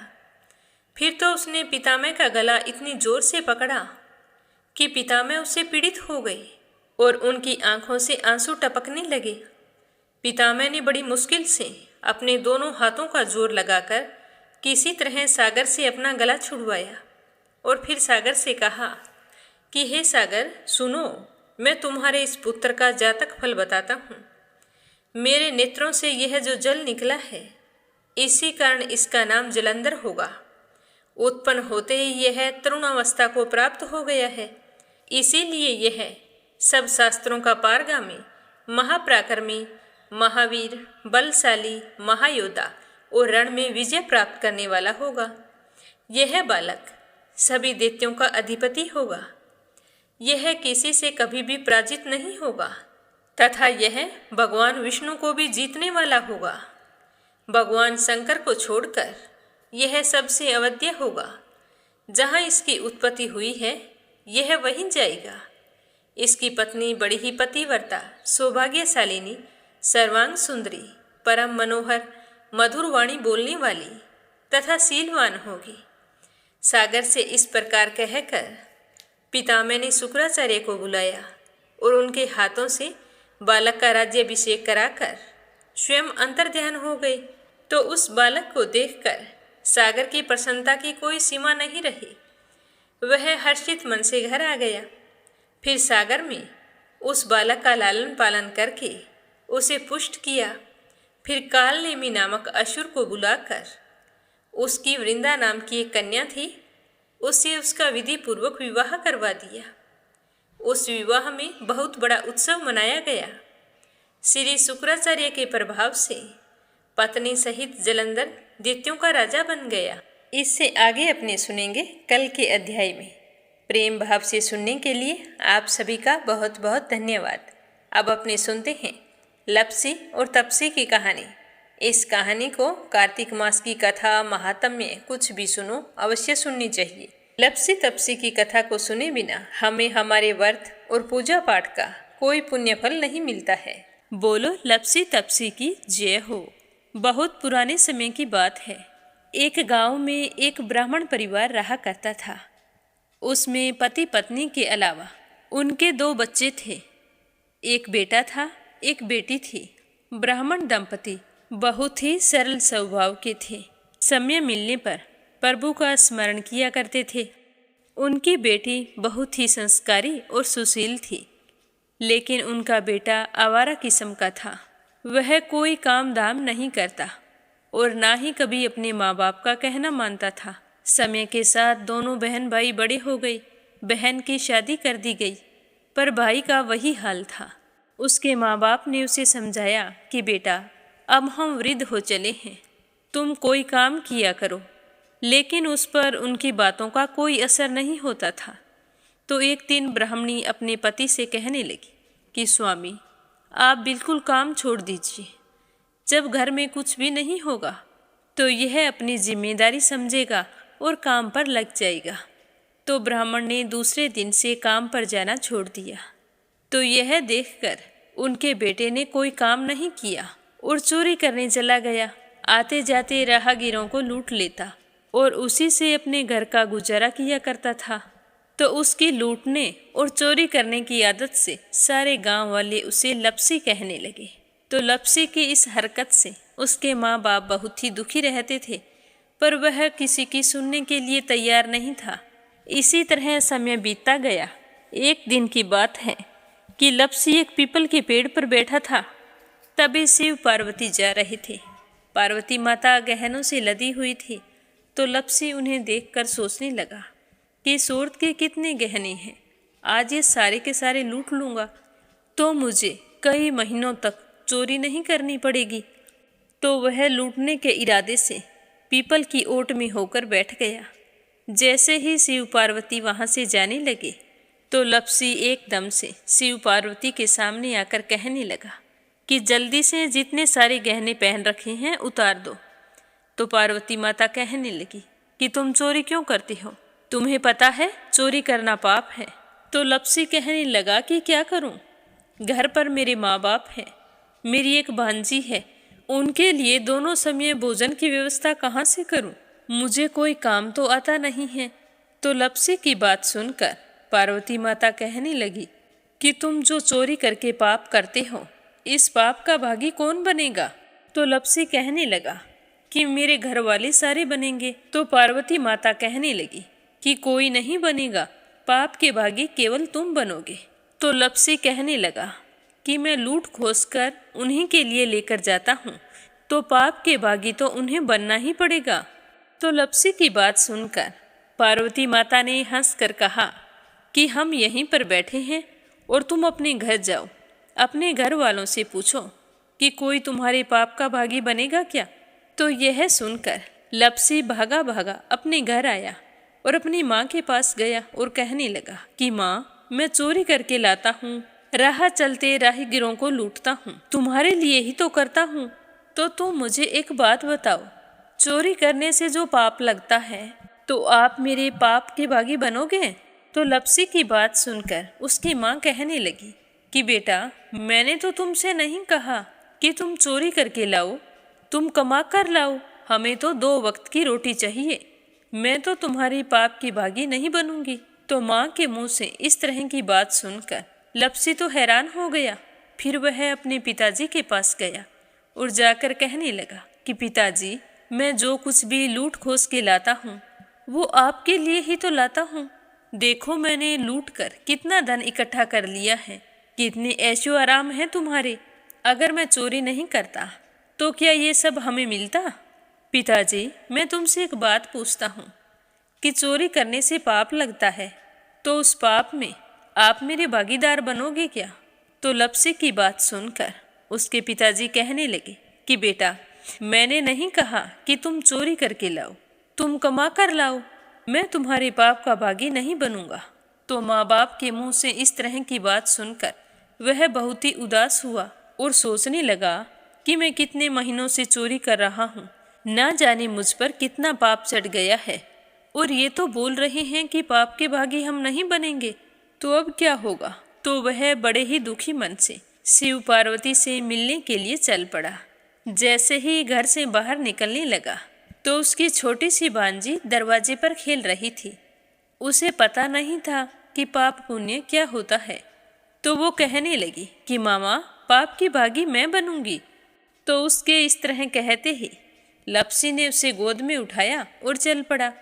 फिर तो उसने पितामह का गला इतनी जोर से पकड़ा कि पितामह उससे पीड़ित हो गए और उनकी आंखों से आंसू टपकने लगे। पितामह ने बड़ी मुश्किल से अपने दोनों हाथों का जोर लगाकर किसी तरह सागर से अपना गला छुड़वाया और फिर सागर से कहा कि हे सागर, सुनो, मैं तुम्हारे इस पुत्र का जातक फल बताता हूँ। मेरे नेत्रों से यह जो जल निकला है, इसी कारण इसका नाम जलंधर होगा। उत्पन्न होते ही यह तरुणावस्था को प्राप्त हो गया है। इसीलिए यह सब शास्त्रों का पारगामी, महापराक्रमी, महावीर, बलशाली, महायोद्धा और रण में विजय प्राप्त करने वाला होगा। यह बालक सभी दैत्यों का अधिपति होगा। यह किसी से कभी भी पराजित नहीं होगा तथा यह भगवान विष्णु को भी जीतने वाला होगा। भगवान शंकर को छोड़कर यह सबसे अवध्य होगा। जहाँ इसकी उत्पत्ति हुई है, यह वहीं जाएगा। इसकी पत्नी बड़ी ही पतिव्रता, सौभाग्यशालिनी, सर्वांग सुंदरी, परम मनोहर, मधुर वाणी बोलने वाली तथा शीलवान होगी। सागर से इस प्रकार कहकर पितामह ने शुक्राचार्य को बुलाया और उनके हाथों से बालक का राज्याभिषेक कराकर स्वयं अंतर्ध्यान हो गए। तो उस बालक को देखकर सागर की प्रसन्नता की कोई सीमा नहीं रही। वह हर्षित मन से घर आ गया। फिर सागर में उस बालक का लालन पालन करके उसे पुष्ट किया। फिर कालनेमी नामक असुर को बुलाकर, उसकी वृंदा नाम की एक कन्या थी, उससे उसका विधि पूर्वक विवाह करवा दिया। उस विवाह में बहुत बड़ा उत्सव मनाया गया। श्री शुक्राचार्य के प्रभाव से पत्नी सहित जलंधर दैत्यों का राजा बन गया। इससे आगे अपने सुनेंगे कल के अध्याय में। प्रेम भाव से सुनने के लिए आप सभी का बहुत बहुत धन्यवाद। अब अपने सुनते हैं लपसी और तपसी की कहानी। इस कहानी को कार्तिक मास की कथा, महात्म्य कुछ भी सुनो, अवश्य सुननी चाहिए। लपसी तपसी की कथा को सुने बिना हमें हमारे व्रत और पूजा पाठ का कोई पुण्य फल नहीं मिलता है। बोलो लपसी तपसी की जय हो। बहुत पुराने समय की बात है। एक गांव में एक ब्राह्मण परिवार रहा करता था। उसमें पति पत्नी के अलावा उनके 2 बच्चे थे। एक बेटा था, एक बेटी थी। ब्राह्मण दंपति बहुत ही सरल स्वभाव के थे। समय मिलने पर प्रभु का स्मरण किया करते थे। उनकी बेटी बहुत ही संस्कारी और सुशील थी, लेकिन उनका बेटा आवारा किस्म का था। वह कोई काम धाम नहीं करता और ना ही कभी अपने माँ बाप का कहना मानता था। समय के साथ दोनों बहन भाई बड़े हो गए। बहन की शादी कर दी गई, पर भाई का वही हाल था। उसके माँ बाप ने उसे समझाया कि बेटा, अब हम वृद्ध हो चले हैं, तुम कोई काम किया करो। लेकिन उस पर उनकी बातों का कोई असर नहीं होता था। तो एक दिन ब्राह्मणी अपने पति से कहने लगी कि स्वामी, आप बिल्कुल काम छोड़ दीजिए। जब घर में कुछ भी नहीं होगा तो यह अपनी जिम्मेदारी समझेगा और काम पर लग जाएगा। तो ब्राह्मण ने दूसरे दिन से काम पर जाना छोड़ दिया। तो यह देखकर उनके बेटे ने कोई काम नहीं किया और चोरी करने चला गया। आते जाते राहगीरों को लूट लेता और उसी से अपने घर का गुजारा किया करता था। तो उसकी लूटने और चोरी करने की आदत से सारे गांव वाले उसे लपसी कहने लगे। तो लपसी की इस हरकत से उसके माँ बाप बहुत ही दुखी रहते थे, पर वह किसी की सुनने के लिए तैयार नहीं था। इसी तरह समय बीतता गया। एक दिन की बात है कि लपसी एक पीपल के पेड़ पर बैठा था। तभी शिव पार्वती जा रहे थे। पार्वती माता गहनों से लदी हुई थी, तो लपसी उन्हें देखकर सोचने लगा कि सूरत के कितने गहने हैं, आज ये सारे के सारे लूट लूँगा तो मुझे कई महीनों तक चोरी नहीं करनी पड़ेगी। तो वह लूटने के इरादे से पीपल की ओट में होकर बैठ गया। जैसे ही शिव पार्वती वहाँ से जाने लगे तो लपसी एकदम से शिव पार्वती के सामने आकर कहने लगा कि जल्दी से जितने सारे गहने पहन रखे हैं उतार दो। तो पार्वती माता कहने लगी कि तुम चोरी क्यों करती हो, तुम्हें पता है चोरी करना पाप है। तो लपसी कहने लगा कि क्या करूं, घर पर मेरे माँ बाप हैं, मेरी एक भांजी है, उनके लिए दोनों समय भोजन की व्यवस्था कहाँ से करूं, मुझे कोई काम तो आता नहीं है। तो लपसी की बात सुनकर पार्वती माता कहने लगी कि तुम जो चोरी करके पाप करते हो, इस पाप का भागी कौन बनेगा। तो लपसी कहने लगा कि मेरे घर वाले सारे बनेंगे। तो पार्वती माता कहने लगी कि कोई नहीं बनेगा, पाप के भागी केवल तुम बनोगे। तो लपसी कहने लगा कि मैं लूट खोस कर उन्हीं के लिए लेकर जाता हूँ, तो पाप के भागी तो उन्हें बनना ही पड़ेगा। तो लपसी की बात सुनकर पार्वती माता ने हंसकर कहा कि हम यहीं पर बैठे हैं और तुम अपने घर जाओ, अपने घर वालों से पूछो कि कोई तुम्हारे पाप का भागी बनेगा क्या। तो यह सुनकर लपसी भागा भागा अपने घर आया और अपनी माँ के पास गया और कहने लगा कि माँ, मैं चोरी करके लाता हूँ, राह चलते राहगीरों को लूटता हूँ, तुम्हारे लिए ही तो करता हूँ। तो तुम मुझे एक बात बताओ, चोरी करने से जो पाप लगता है तो आप मेरे पाप के भागी बनोगे। तो लपसी की बात सुनकर उसकी माँ कहने लगी कि बेटा, मैंने तो तुमसे नहीं कहा कि तुम चोरी करके लाओ, तुम कमा कर लाओ, हमें तो 2 वक्त की रोटी चाहिए, मैं तो तुम्हारी पाप की भागी नहीं बनूंगी। तो माँ के मुंह से इस तरह की बात सुनकर लपसी तो हैरान हो गया। फिर वह अपने पिताजी के पास गया और जाकर कहने लगा कि पिताजी, मैं जो कुछ भी लूट खोस के लाता हूँ वो आपके लिए ही तो लाता हूँ। देखो मैंने लूट कर कितना धन इकट्ठा कर लिया है, कितने ऐशो आराम है तुम्हारे। अगर मैं चोरी नहीं करता तो क्या ये सब हमें मिलता। पिताजी, मैं तुमसे एक बात पूछता हूँ कि चोरी करने से पाप लगता है, तो उस पाप में आप मेरे भागीदार बनोगे क्या। तो लपसी की बात सुनकर उसके पिताजी कहने लगे कि बेटा, मैंने नहीं कहा कि तुम चोरी करके लाओ, तुम कमा कर लाओ, मैं तुम्हारे पाप का भागी नहीं बनूंगा। तो माँ बाप के मुंह से इस तरह की बात सुनकर वह बहुत ही उदास हुआ और सोचने लगा कि मैं कितने महीनों से चोरी कर रहा हूँ, ना जाने मुझ पर कितना पाप चढ़ गया है, और ये तो बोल रहे हैं कि पाप के भागी हम नहीं बनेंगे, तो अब क्या होगा। तो वह बड़े ही दुखी मन से शिव पार्वती से मिलने के लिए चल पड़ा। जैसे ही घर से बाहर निकलने लगा तो उसकी छोटी सी भांजी दरवाजे पर खेल रही थी। उसे पता नहीं था कि पाप पुण्य क्या होता है, तो वो कहने लगी कि मामा, पाप की भागी मैं बनूंगी। तो उसके इस तरह कहते ही लपसी ने उसे गोद में उठाया और चल पड़ा।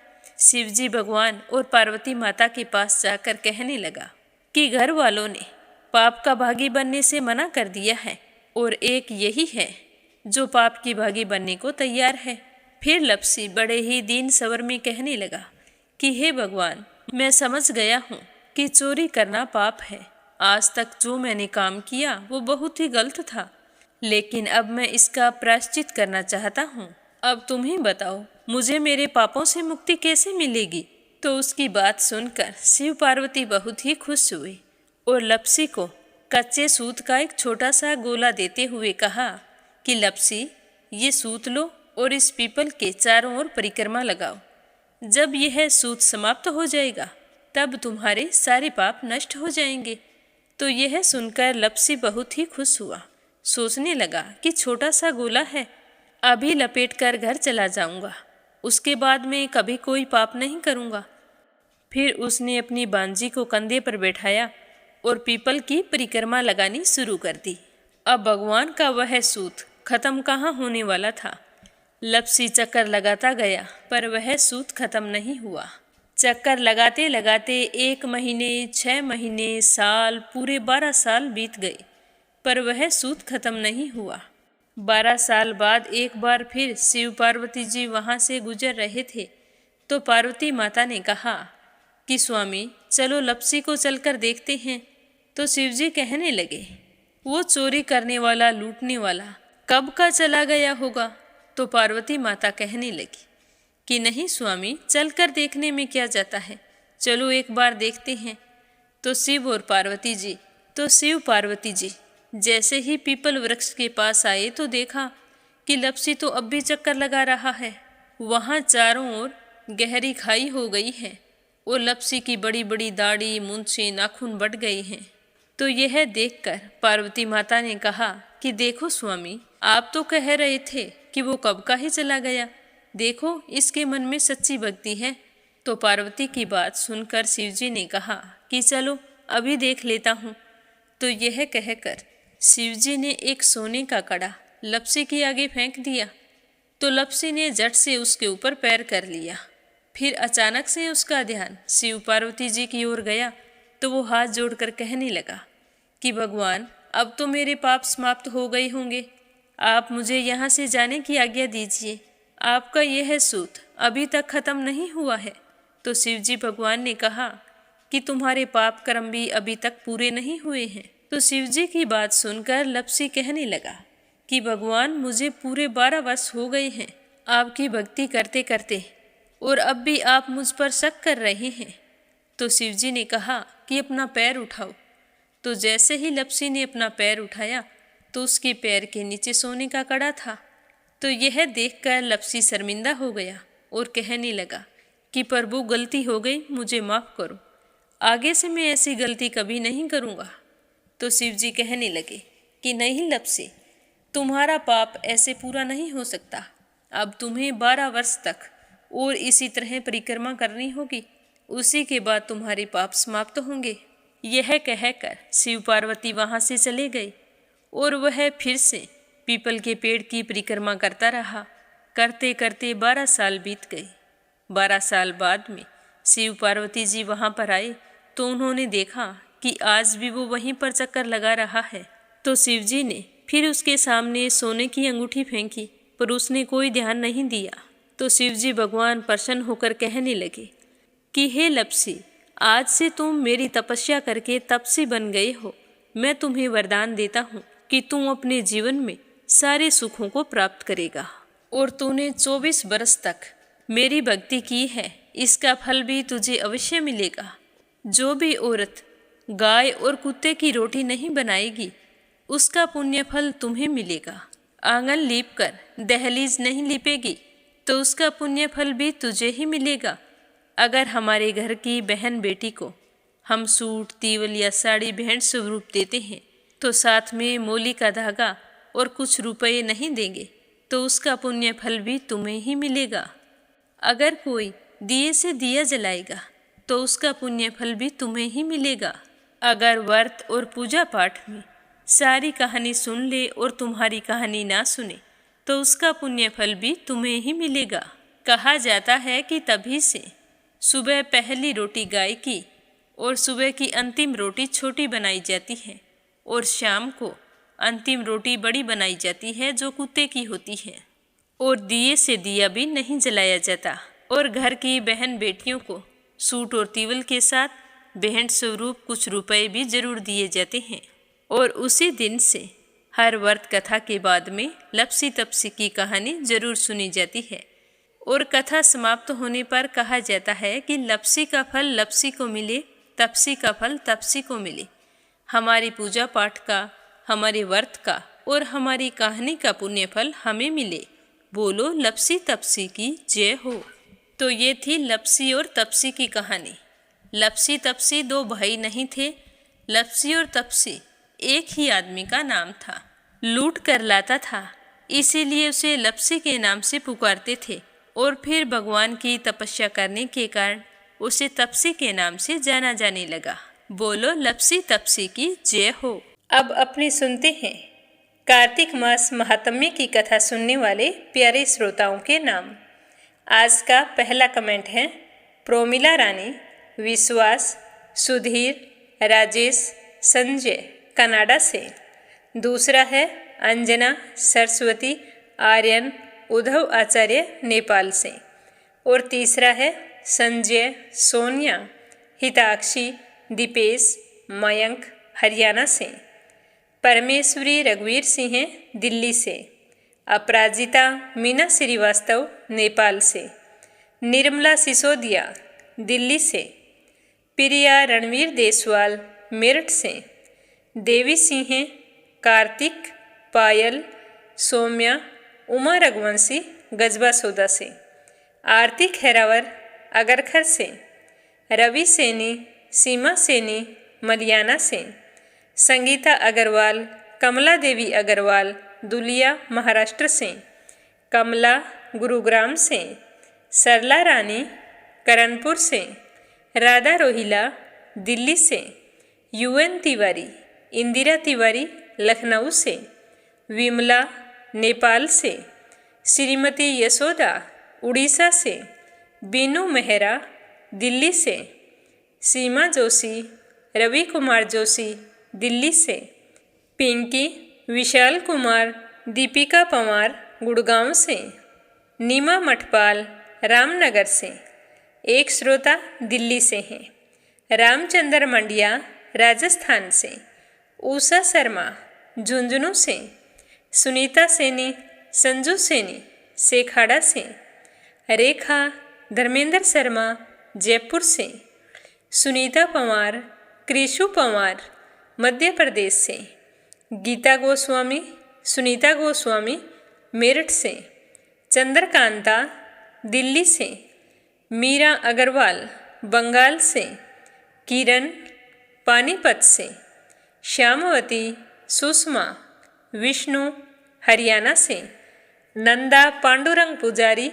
शिवजी भगवान और पार्वती माता के पास जाकर कहने लगा कि घर वालों ने पाप का भागी बनने से मना कर दिया है और एक यही है जो पाप की भागी बनने को तैयार है। फिर लपसी बड़े ही दीन स्वर में कहने लगा कि हे भगवान, मैं समझ गया हूँ कि चोरी करना पाप है। आज तक जो मैंने काम किया वो बहुत ही गलत था, लेकिन अब मैं इसका प्रायश्चित करना चाहता हूँ। अब तुम ही बताओ, मुझे मेरे पापों से मुक्ति कैसे मिलेगी। तो उसकी बात सुनकर शिव पार्वती बहुत ही खुश हुए और लपसी को कच्चे सूत का एक छोटा सा गोला देते हुए कहा कि लपसी, ये सूत लो और इस पीपल के चारों ओर परिक्रमा लगाओ। जब यह सूत समाप्त हो जाएगा तब तुम्हारे सारे पाप नष्ट हो जाएंगे। तो यह सुनकर लपसी बहुत ही खुश हुआ। सोचने लगा कि छोटा सा गोला है, अभी लपेट कर घर चला जाऊंगा, उसके बाद में कभी कोई पाप नहीं करूंगा। फिर उसने अपनी बांजी को कंधे पर बैठाया और पीपल की परिक्रमा लगानी शुरू कर दी। अब भगवान का वह सूत खत्म कहाँ होने वाला था। लपसी चक्कर लगाता गया पर वह सूत खत्म नहीं हुआ। चक्कर लगाते लगाते 1 महीने, 6 महीने, साल, पूरे 12 साल बीत गए पर वह सूत खत्म नहीं हुआ। 12 साल बाद एक बार फिर शिव पार्वती जी वहाँ से गुजर रहे थे तो पार्वती माता ने कहा कि स्वामी चलो लपसी को चलकर देखते हैं। तो शिवजी कहने लगे, वो चोरी करने वाला, लूटने वाला कब का चला गया होगा। तो पार्वती माता कहने लगी कि नहीं स्वामी, चलकर देखने में क्या जाता है, चलो एक बार देखते हैं। तो शिव पार्वती जी जैसे ही पीपल वृक्ष के पास आए तो देखा कि लपसी तो अब भी चक्कर लगा रहा है। वहाँ चारों ओर गहरी खाई हो गई है और लपसी की बड़ी बड़ी दाढ़ी, मूंछें, नाखून बढ़ गए हैं। तो यह देखकर पार्वती माता ने कहा कि देखो स्वामी, आप तो कह रहे थे कि वो कब का ही चला गया, देखो इसके मन में सच्ची भक्ति है। तो पार्वती की बात सुनकर शिवजी ने कहा कि चलो अभी देख लेता हूँ। तो यह कहकर शिवजी ने एक सोने का कड़ा लपसी के आगे फेंक दिया। तो लपसी ने झट से उसके ऊपर पैर कर लिया। फिर अचानक से उसका ध्यान शिव पार्वती जी की ओर गया तो वो हाथ जोड़कर कहने लगा कि भगवान, अब तो मेरे पाप समाप्त हो गए होंगे, आप मुझे यहाँ से जाने की आज्ञा दीजिए। आपका यह सूत अभी तक खत्म नहीं हुआ है। तो शिवजी भगवान ने कहा कि तुम्हारे पाप कर्म भी अभी तक पूरे नहीं हुए हैं। तो शिवजी की बात सुनकर लपसी कहने लगा कि भगवान, मुझे पूरे 12 वर्ष हो गए हैं आपकी भक्ति करते करते और अब भी आप मुझ पर शक कर रहे हैं। तो शिवजी ने कहा कि अपना पैर उठाओ। तो जैसे ही लपसी ने अपना पैर उठाया तो उसके पैर के नीचे सोने का कड़ा था। तो यह देखकर लपसी शर्मिंदा हो गया और कहने लगा कि प्रभु, गलती हो गई, मुझे माफ़ करो, आगे से मैं ऐसी गलती कभी नहीं करूँगा। तो शिवजी कहने लगे कि नहीं लपसी, तुम्हारा पाप ऐसे पूरा नहीं हो सकता। अब तुम्हें 12 वर्ष तक और इसी तरह परिक्रमा करनी होगी, उसी के बाद तुम्हारे पाप समाप्त होंगे। यह कहकर शिव पार्वती वहाँ से चले गए और वह फिर से पीपल के पेड़ की परिक्रमा करता रहा। करते करते 12 साल बीत गए। 12 साल बाद में शिव पार्वती जी वहाँ पर आए तो उन्होंने देखा कि आज भी वो वहीं पर चक्कर लगा रहा है। तो शिवजी ने फिर उसके सामने सोने की अंगूठी फेंकी पर उसने कोई ध्यान नहीं दिया। तो शिवजी भगवान प्रसन्न होकर कहने लगे कि हे लपसी, आज से तुम मेरी तपस्या करके तपसी बन गए हो। मैं तुम्हें वरदान देता हूँ कि तुम अपने जीवन में सारे सुखों को प्राप्त करेगा। और तूने 24 बरस तक मेरी भक्ति की है, इसका फल भी तुझे अवश्य मिलेगा। जो भी औरत गाय और कुत्ते की रोटी नहीं बनाएगी, उसका पुण्य फल तुम्हें मिलेगा। आंगन लीप कर दहलीज नहीं लिपेगी तो उसका पुण्य फल भी तुझे ही मिलेगा। अगर हमारे घर की बहन बेटी को हम सूट, तीवल या साड़ी भेंट स्वरूप देते हैं तो साथ में मोली का धागा और कुछ रुपए नहीं देंगे तो उसका पुण्य फल भी तुम्हें ही मिलेगा। अगर कोई दिए से दिया जलाएगा तो उसका पुण्य फल भी तुम्हें ही मिलेगा। अगर व्रत और पूजा पाठ में सारी कहानी सुन ले और तुम्हारी कहानी ना सुने तो उसका पुण्य फल भी तुम्हें ही मिलेगा। कहा जाता है कि तभी से सुबह पहली रोटी गाय की और सुबह की अंतिम रोटी छोटी बनाई जाती है और शाम को अंतिम रोटी बड़ी बनाई जाती है जो कुत्ते की होती है। और दिए से दिया भी नहीं जलाया जाता। और घर की बहन बेटियों को सूट और तीवल के साथ भेंट स्वरूप कुछ रुपए भी जरूर दिए जाते हैं। और उसी दिन से हर व्रत कथा के बाद में लपसी तपसी की कहानी जरूर सुनी जाती है। और कथा समाप्त होने पर कहा जाता है कि लपसी का फल लपसी को मिले, तपसी का फल तपसी को मिले। हमारी पूजा पाठ का, हमारे व्रत का और हमारी कहानी का पुण्य फल हमें मिले। बोलो लपसी तपसी की जय हो। तो ये थी लपसी और तपसी की कहानी। लपसी तपसी दो भाई नहीं थे। लपसी और तपसी एक ही आदमी का नाम था। लूट कर लाता था, इसीलिए उसे लपसी के नाम से पुकारते थे। और फिर भगवान की तपस्या करने के कारण उसे तपसी के नाम से जाना जाने लगा। बोलो लपसी तपसी की जय हो। अब अपने सुनते हैं कार्तिक मास महात्म्य की कथा सुनने वाले प्यारे श्रोताओं के नाम। आज का पहला कमेंट है प्रोमिला रानी, विश्वास, सुधीर, राजेश, संजय कनाडा से। दूसरा है अंजना, सरस्वती, आर्यन, उद्धव आचार्य नेपाल से। और तीसरा है संजय, सोनिया, हिताक्षी, दीपेश, मयंक हरियाणा से। परमेश्वरी रघुवीर सिंह दिल्ली से। अपराजिता मीना श्रीवास्तव नेपाल से। निर्मला सिसोदिया दिल्ली से। प्रिया रणवीर देसवाल मेरठ से। देवी सिंह, कार्तिक, पायल, सौम्या, उमा रघुवंशी गजबा सौदा से। आरती खैरावर अगरखर से। रवि सैनी, सीमा सैनी मलियाना से। संगीता अग्रवाल, कमला देवी अग्रवाल दुलिया महाराष्ट्र से। कमला गुरुग्राम से। सरला रानी करणपुर से। राधा रोहिला दिल्ली से। यूएन तिवारी, इंदिरा तिवारी लखनऊ से। विमला नेपाल से। श्रीमती यशोदा उड़ीसा से। बीनू मेहरा दिल्ली से। सीमा जोशी, रवि कुमार जोशी दिल्ली से। पिंकी, विशाल कुमार, दीपिका पवार गुड़गांव से। नीमा मठपाल रामनगर से। एक श्रोता दिल्ली से हैं। रामचंद्र मंडिया राजस्थान से। उषा शर्मा झुंझुनू से। सुनीता सैनी, संजू सैनी सेखाड़ा से। रेखा धर्मेंद्र शर्मा जयपुर से। सुनीता पवार, कृषु पवार मध्य प्रदेश से। गीता गोस्वामी, सुनीता गोस्वामी मेरठ से। चंद्रकांता दिल्ली से। मीरा अग्रवाल बंगाल से। किरण पानीपत से। श्यामवती, सुषमा, विष्णु हरियाणा से। नंदा पांडुरंग पुजारी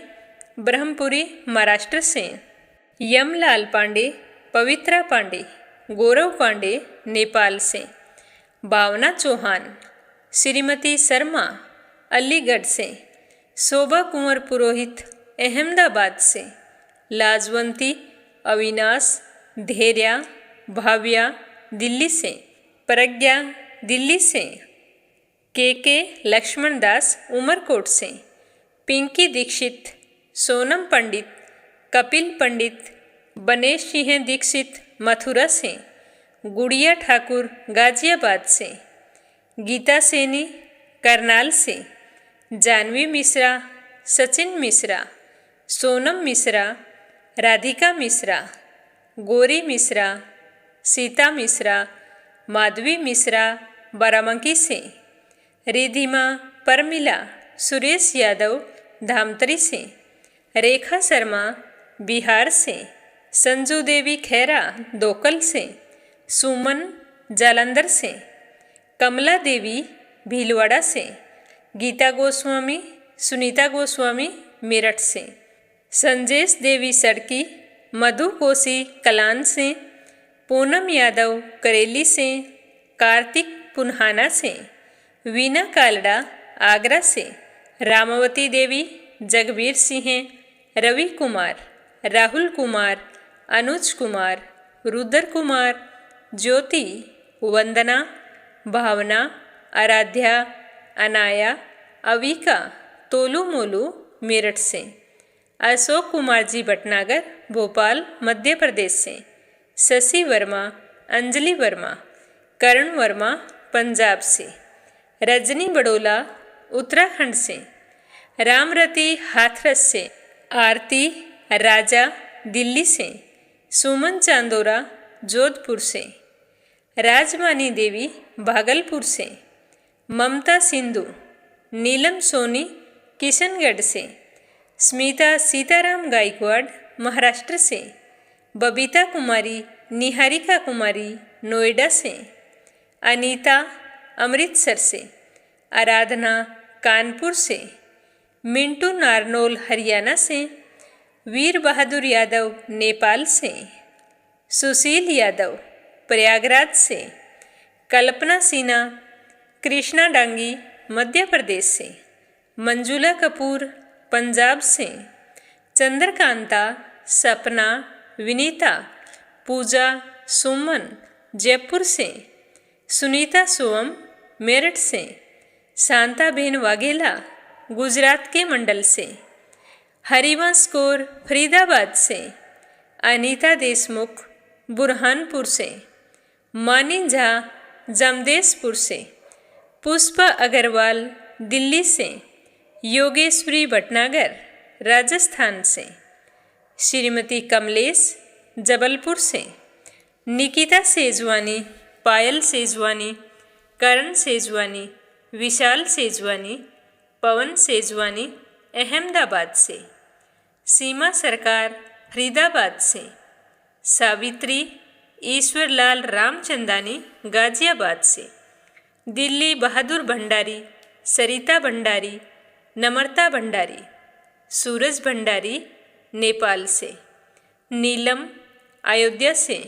ब्रह्मपुरी महाराष्ट्र से। यमलाल पांडे, पवित्रा पांडे, गौरव पांडे नेपाल से। भावना चौहान, श्रीमती शर्मा अलीगढ़ से। शोभा कुंवर पुरोहित अहमदाबाद से। लाजवंती, अविनाश, धैर्या, भाव्या दिल्ली से। प्रज्ञा दिल्ली से। के लक्ष्मण दास उमरकोट से। पिंकी दीक्षित, सोनम पंडित, कपिल पंडित, बनेश सिंह दीक्षित मथुरा से। गुड़िया ठाकुर गाजियाबाद से। गीता सैनी करनाल से। जानवी मिश्रा, सचिन मिश्रा, सोनम मिश्रा, राधिका मिश्रा, गौरी मिश्रा, सीता मिश्रा, माधवी मिश्रा बाराबंकी से। रिधिमा, परमिला, सुरेश यादव धामतरी से। रेखा शर्मा बिहार से। संजू देवी खैरा दोकल से। सुमन जालंधर से। कमला देवी भीलवाड़ा से। गीता गोस्वामी, सुनीता गोस्वामी मेरठ से। संजेश देवी सड़की, मधु कोसी कलान से। पूनम यादव करेली से। कार्तिक पुन्हाना से। वीना कालड़ा आगरा से। रामावती देवी जगबीर सिंह, रवि कुमार, राहुल कुमार, अनुज कुमार, रुद्र कुमार, ज्योति, वंदना, भावना, आराध्या, अनाया, अविका तोलू मोलू मेरठ से। अशोक कुमार जी भटनागर भोपाल मध्य प्रदेश से। शशि वर्मा, अंजलि वर्मा, करण वर्मा पंजाब से। रजनी बड़ोला उत्तराखंड से। रामरती हाथरस से। आरती राजा दिल्ली से। सुमन चांदोरा जोधपुर से। राजमानी देवी भागलपुर से। ममता सिंधु, नीलम सोनी किशनगढ़ से। स्मिता सीताराम गायकवाड़ महाराष्ट्र से। बबीता कुमारी, निहारिका कुमारी नोएडा से। अनीता अमृतसर से। आराधना कानपुर से। मिंटू नारनोल हरियाणा से। वीर बहादुर यादव नेपाल से, सुशील यादव प्रयागराज से, कल्पना सिन्हा कृष्णा डांगी मध्य प्रदेश से, मंजुला कपूर पंजाब से, चंद्रकांता सपना विनीता पूजा सुमन जयपुर से, सुनीता सोम मेरठ से, शांताबेन वाघेला गुजरात के मंडल से, हरिवंश कौर फरीदाबाद से, अनीता देशमुख बुरहानपुर से, मानी झा जमदेशपुर से, पुष्पा अग्रवाल दिल्ली से, योगेश्वरी भटनागर राजस्थान से, श्रीमती कमलेश जबलपुर से, निकिता सेजवानी पायल सेजवानी करण सेजवानी विशाल सेजवानी पवन सेजवानी अहमदाबाद से, सीमा सरकार फरीदाबाद से, सावित्री ईश्वरलाल रामचंदानी गाजियाबाद से, दिल्ली बहादुर भंडारी सरिता भंडारी नम्रता भंडारी, सूरज भंडारी नेपाल से, नीलम अयोध्या से,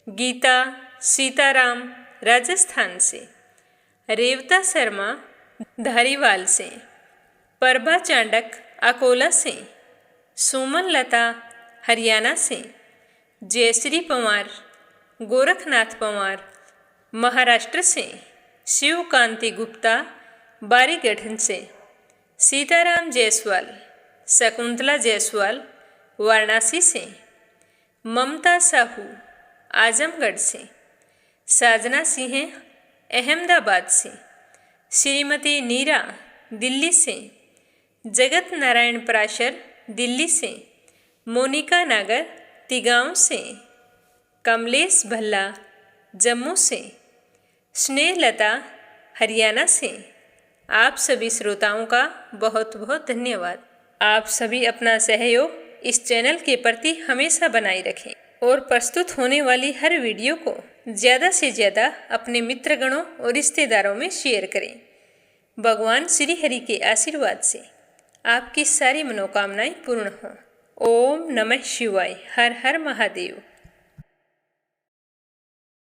गीता सीताराम राजस्थान से, रेवता शर्मा धारीवाल से, प्रभा चांडक अकोला से, सुमन लता हरियाणा से, जयश्री पवार गोरखनाथ पवार महाराष्ट्र से, शिवकांति गुप्ता बारीगढ़ से, सीताराम जायसवाल शकुंतला जायसवाल वाराणसी से, ममता साहू आजमगढ़ से, साजना सिंह अहमदाबाद से, श्रीमती नीरा दिल्ली से, जगत नारायण पराशर दिल्ली से, मोनिका नागर तिगांव से, कमलेश भल्ला जम्मू से, स्नेहलता हरियाणा से। आप सभी श्रोताओं का बहुत बहुत धन्यवाद। आप सभी अपना सहयोग इस चैनल के प्रति हमेशा बनाए रखें और प्रस्तुत होने वाली हर वीडियो को ज़्यादा से ज़्यादा अपने मित्रगणों और रिश्तेदारों में शेयर करें। भगवान श्री हरि के आशीर्वाद से आपकी सारी मनोकामनाएं पूर्ण हों। ओम नमः शिवाय। हर हर महादेव।